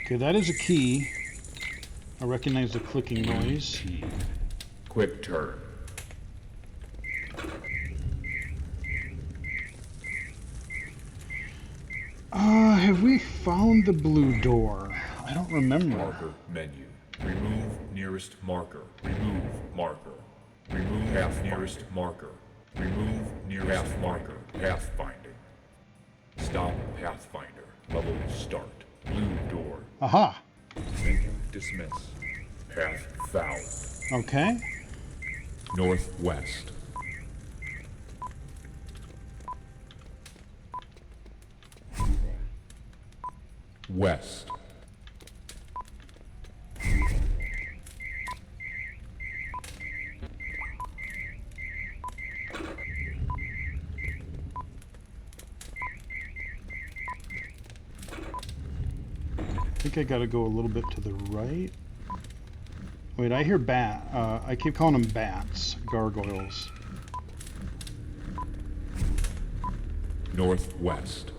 A: Okay, that is a key. I recognize the clicking noise.
B: T. Quick turn.
A: Have we found the blue door? I don't remember.
B: Marker menu. Remove nearest marker. Remove marker. Remove half nearest marker. Remove nearest half marker. Pathfinding. Stop pathfinder. Level start. Blue door.
A: Aha!
B: Menu dismiss. Path found.
A: Okay.
B: Northwest. West.
A: I think I gotta go a little bit to the right. Wait, I hear bat. I keep calling them bats. Gargoyles.
B: Northwest.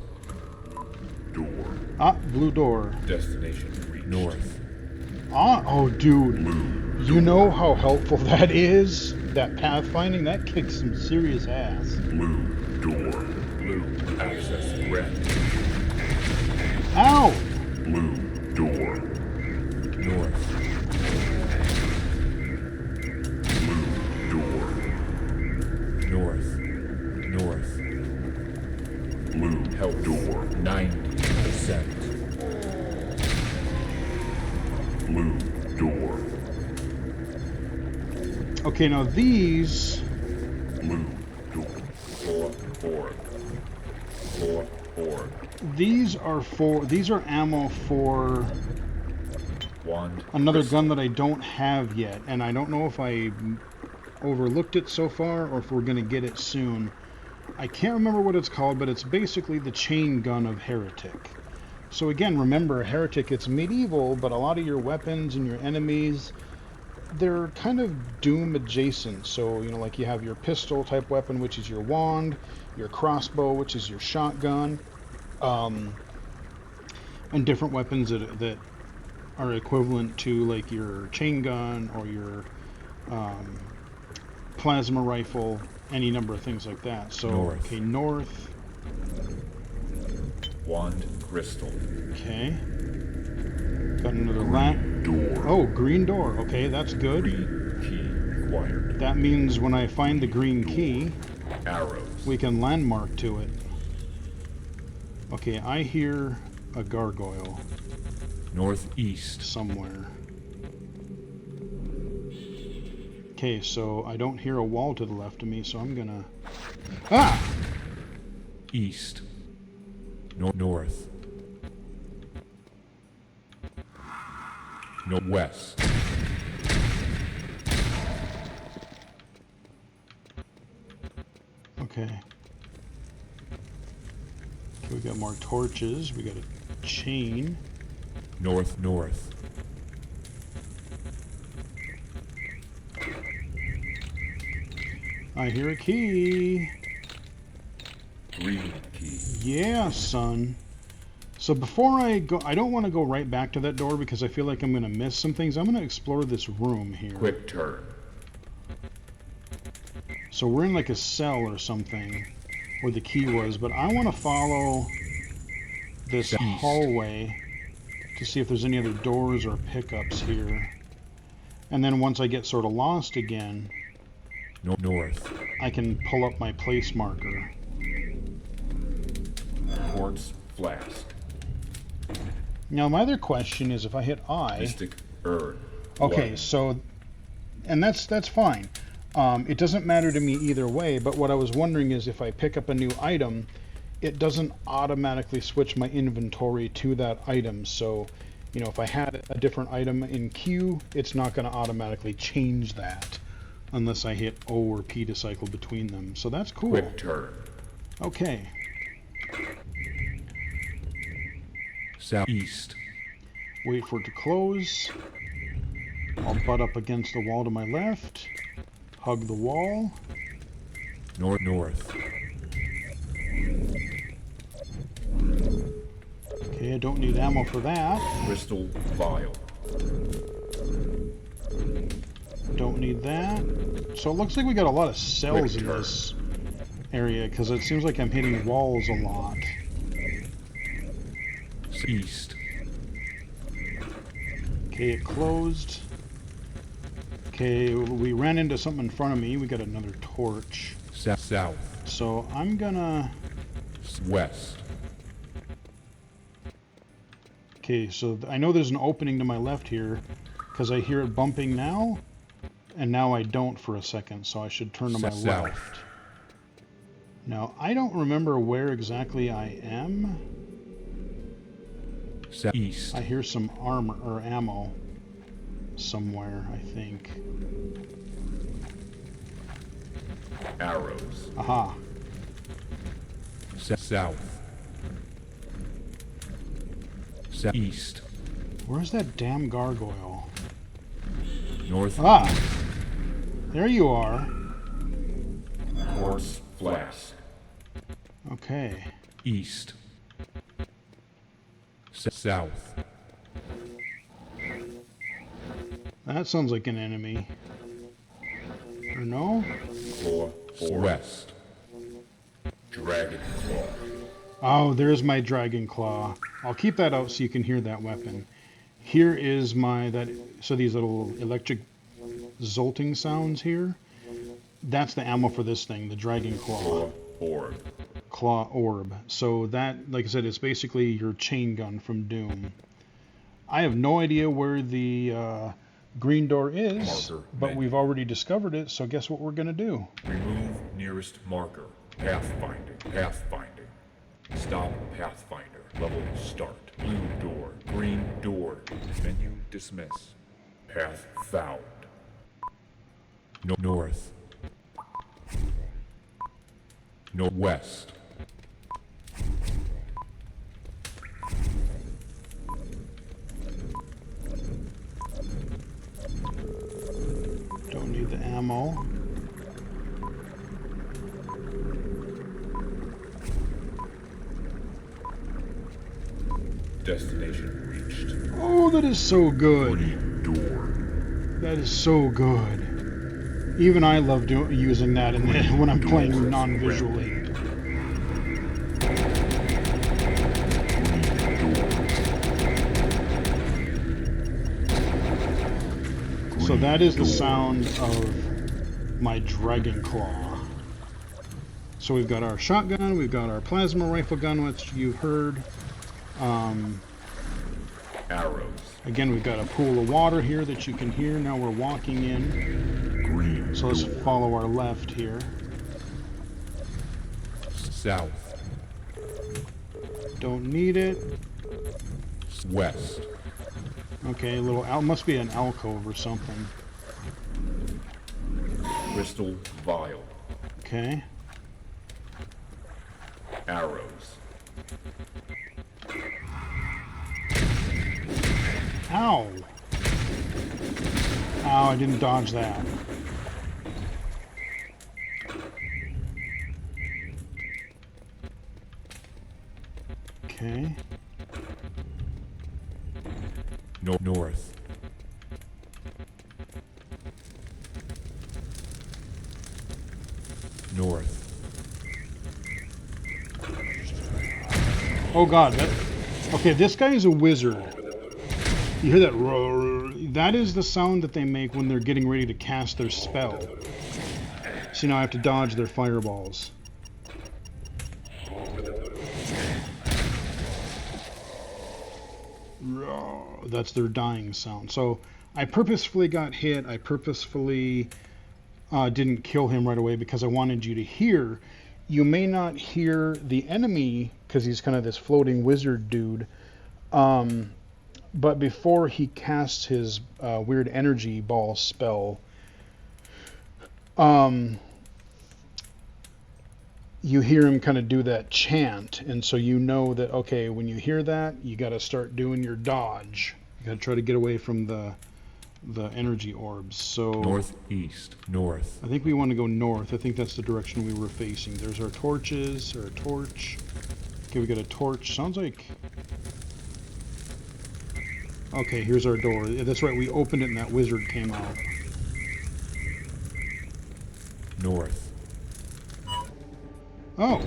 B: Door.
A: Ah, blue door.
B: Destination reached. North.
A: Ah, oh, dude.
B: Blue.
A: You know how helpful that is? That pathfinding? That kicks some serious ass.
B: Blue door. Blue access granted.
A: Ow!
B: Blue door. North. Blue door. North. North. Blue help door. 90%. Blue door.
A: Okay, now these...
B: Blue door. Four orb. Four orb.
A: These are ammo for
B: Wand.
A: another
B: crystal.
A: gun that I don't have yet, and I don't know if I overlooked it so far or if we're going to get it soon. I can't remember what it's called, but it's basically the chain gun of Heretic. So again, remember, Heretic, it's medieval, but a lot of your weapons and your enemies, they're kind of Doom adjacent. So, you know, like you have your pistol type weapon, which is your wand, your crossbow, which is your shotgun, and different weapons that are equivalent to like your chain gun or your plasma rifle, any number of things like that. So,
B: North.
A: okay, north.
B: Wand crystal.
A: Okay. Got another lamp.
B: Door.
A: Oh, green door. Okay, that's good.
B: Green key required.
A: That means when I find the green key,
B: Arrows.
A: we can landmark to it. Okay, I hear a gargoyle
B: Northeast.
A: somewhere. Okay, so I don't hear a wall to the left of me, so I'm gonna... Ah!
B: East. North. West.
A: Okay. We got more torches. We got a chain.
B: North.
A: I hear a key.
B: Green key.
A: Yeah, son. So before I go, I don't want to go right back to that door because I feel like I'm going to miss some things. I'm going to explore this room here.
B: Quick turn.
A: So we're in like a cell or something where the key was, but I want to follow this
B: East.
A: hallway to see if there's any other doors or pickups here. And then once I get sort of lost again,
B: North.
A: I can pull up my place marker.
B: Quartz flask.
A: Now my other question is if I hit I...
B: Mystic urn.
A: Okay,
B: Blood.
A: so... And that's fine. It doesn't matter to me either way, but what I was wondering is if I pick up a new item, it doesn't automatically switch my inventory to that item. So, you know, if I had a different item in queue, it's not going to automatically change that unless I hit O or P to cycle between them. So that's cool.
B: Quick turn.
A: Okay.
B: Southeast.
A: Wait for it to close. I'll butt up against the wall to my left. Hug the wall.
B: North.
A: Okay, I don't need ammo for that.
B: Crystal vial.
A: Don't need that. So it looks like we got a lot of cells
B: Quick
A: in
B: turn.
A: this area because it seems like I'm hitting walls a lot.
B: East.
A: Okay, it closed. Okay, we ran into something in front of me. We got another torch.
B: South.
A: So I'm gonna...
B: West.
A: Okay, so I know there's an opening to my left here because I hear it bumping now. And now I don't for a second, so I should turn to my
B: South.
A: left. Now, I don't remember where exactly I am.
B: East.
A: I hear some armor or ammo somewhere, I think.
B: Arrows.
A: Aha.
B: South. East.
A: Where's that damn gargoyle?
B: North.
A: Ah! There you are.
B: Quartz flask.
A: Okay.
B: East. South.
A: That sounds like an enemy. Or no?
B: Floor. West. Dragon claw.
A: Oh, there's my dragon claw. I'll keep that out so you can hear that weapon. Here is my... So these little electric zolting sounds here. That's the ammo for this thing, the dragon claw.
B: Claw orb.
A: Claw orb. So that, like I said, it's basically your chain gun from Doom. I have no idea where the Green door is,
B: Marker
A: but
B: menu.
A: we've already discovered it, so guess what we're going to do?
B: Remove nearest marker. Pathfinding. Pathfinding. Stop pathfinder. Level start. Blue door. Green door. Menu dismiss. Path found. North. West.
A: Don't need the ammo.
B: Destination reached.
A: Oh, that is so good.
B: Green door.
A: That is so good. Even I love using that when I'm playing non-visually. So that is the sound of my dragon claw. So we've got our shotgun, we've got our plasma rifle gun, which you heard.
B: Arrows.
A: Again, we've got a pool of water here that you can hear. Now we're walking in.
B: Green
A: So let's
B: door.
A: follow our left here.
B: South.
A: Don't need it.
B: West.
A: Okay, a little must be an alcove or something.
B: Crystal vial.
A: Okay.
B: Arrows.
A: Ow! Ow, I didn't dodge that. Okay.
B: North. North.
A: Oh god, okay, this guy is a wizard. You hear that roar? That is the sound that they make when they're getting ready to cast their spell. So now I have to dodge their fireballs. That's their dying sound. So I purposefully got hit. I purposefully didn't kill him right away because I wanted you to hear. You may not hear the enemy because he's kind of this floating wizard dude. But before he casts his weird energy ball spell, you hear him kind of do that chant, and so you know that, okay, when you hear that, you got to start doing your dodge. You got to try to get away from the energy orbs. So
B: Northeast. North.
A: I think we want to go north. I think that's the direction we were facing. There's our torches, or a torch. Okay, we got a torch. Sounds like... Okay, here's our door. That's right, we opened it and that wizard came out.
B: North.
A: Oh,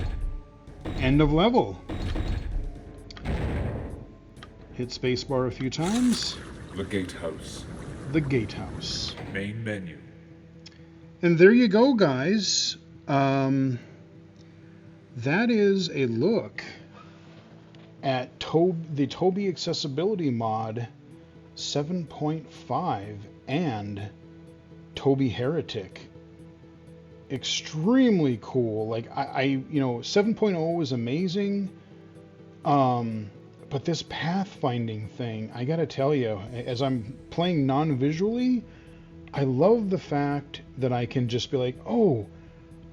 A: end of level. Hit spacebar a few times.
B: The gatehouse.
A: The gatehouse.
B: Main menu.
A: And there you go, guys. That is a look at the Toby Accessibility Mod 7.5 and Toby Heretic. Extremely cool. Like I 7.0 was amazing. But this pathfinding thing, I gotta tell you, as I'm playing non-visually, I love the fact that I can just be like, oh,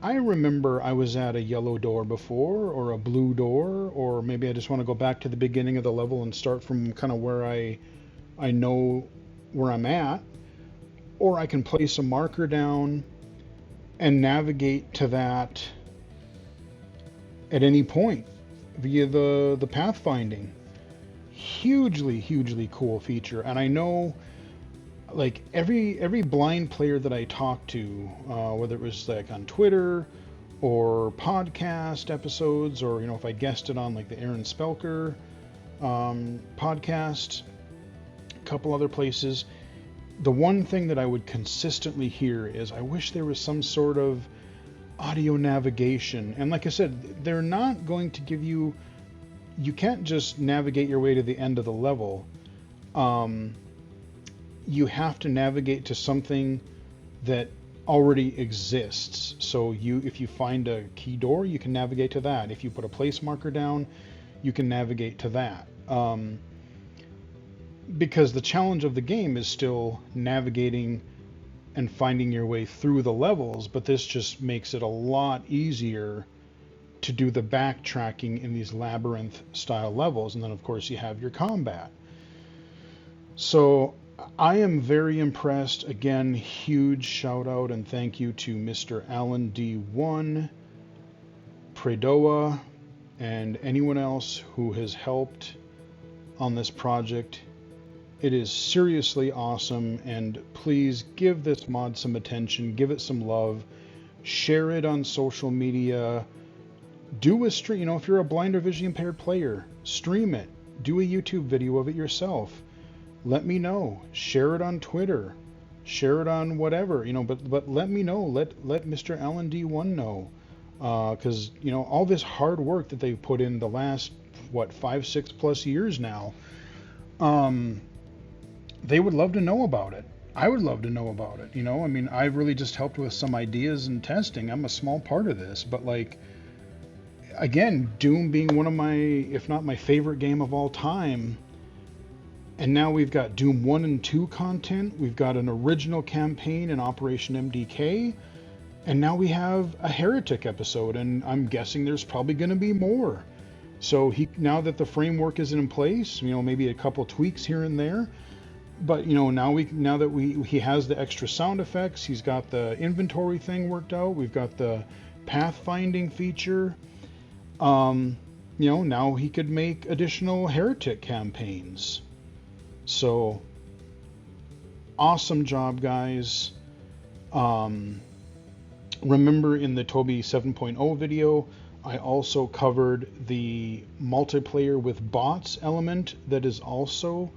A: I remember I was at a yellow door before, or a blue door, or maybe I just want to go back to the beginning of the level and start from kind of where I know where I'm at, or I can place a marker down and navigate to that at any point via the pathfinding. Hugely cool feature. And I know, like, every blind player that I talk to, whether it was like on Twitter or podcast episodes, or if I guested on like the Aaron Spelker podcast, a couple other places, the one thing that I would consistently hear is, I wish there was some sort of audio navigation. And like I said, they're not going to give you can't just navigate your way to the end of the level. you have to navigate to something that already exists. So if you find a key door, you can navigate to that. If you put a place marker down, you can navigate to that. Because the challenge of the game is still navigating and finding your way through the levels, but this just makes it a lot easier to do the backtracking in these labyrinth style levels. And then of course you have your combat. So I am very impressed. Again, huge shout out and thank you to Mr. Alan D1, Praydoha, and anyone else who has helped on this project. It is seriously awesome, and please give this mod some attention, give it some love, share it on social media, do a stream. You know, if you're a blind or visually impaired player, stream it, do a YouTube video of it yourself. Let me know. Share it on Twitter. Share it on whatever, you know, but let me know. Let Mr. Alan D1 know. Because, you know, all this hard work that they've put in the last, 5-6+ years now, they would love to know about it. I would love to know about it, you know? I mean, I've really just helped with some ideas and testing. I'm a small part of this, but like, again, Doom being one of my, if not my favorite game of all time, and now we've got Doom 1 and 2 content, we've got an original campaign in Operation MDK, and now we have a Heretic episode, and I'm guessing there's probably going to be more. So now that the framework is in place, you know, maybe a couple tweaks here and there, but you know, now that he has the extra sound effects, he's got the inventory thing worked out, we've got the pathfinding feature. You know, now he could make additional Heretic campaigns. So awesome job, guys. Remember in the Toby 7.0 video, I also covered the multiplayer with bots element that is also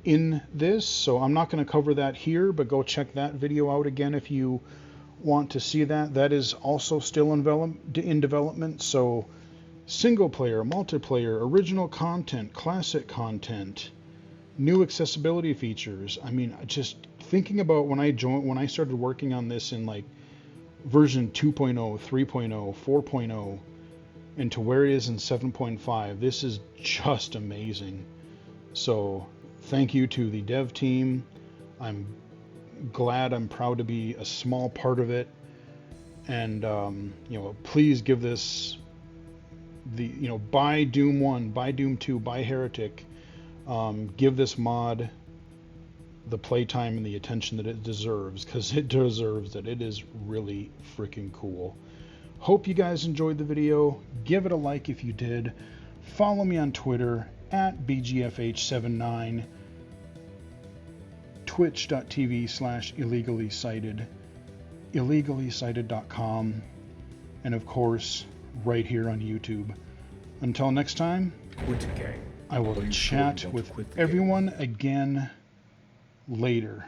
A: in this. So I'm not going to cover that here, but go check that video out again if you want to see that. That is also still in development. So single player, multiplayer, original content, classic content, new accessibility features. I mean, just thinking about when I started working on this in like version 2.0, 3.0, 4.0, and to where it is in 7.5, this is just amazing. So thank you to the dev team. I'm glad, I'm proud to be a small part of it. And, you know, please give this buy Doom 1, buy Doom 2, buy Heretic. Give this mod the playtime and the attention that it deserves, because it deserves it. It is really freaking cool. Hope you guys enjoyed the video. Give it a like if you did. Follow me on Twitter at BGFH79, twitch.tv/illegally-cited, illegally-cited.com, and of course, right here on YouTube. Until next time, I will chat with everyone again later.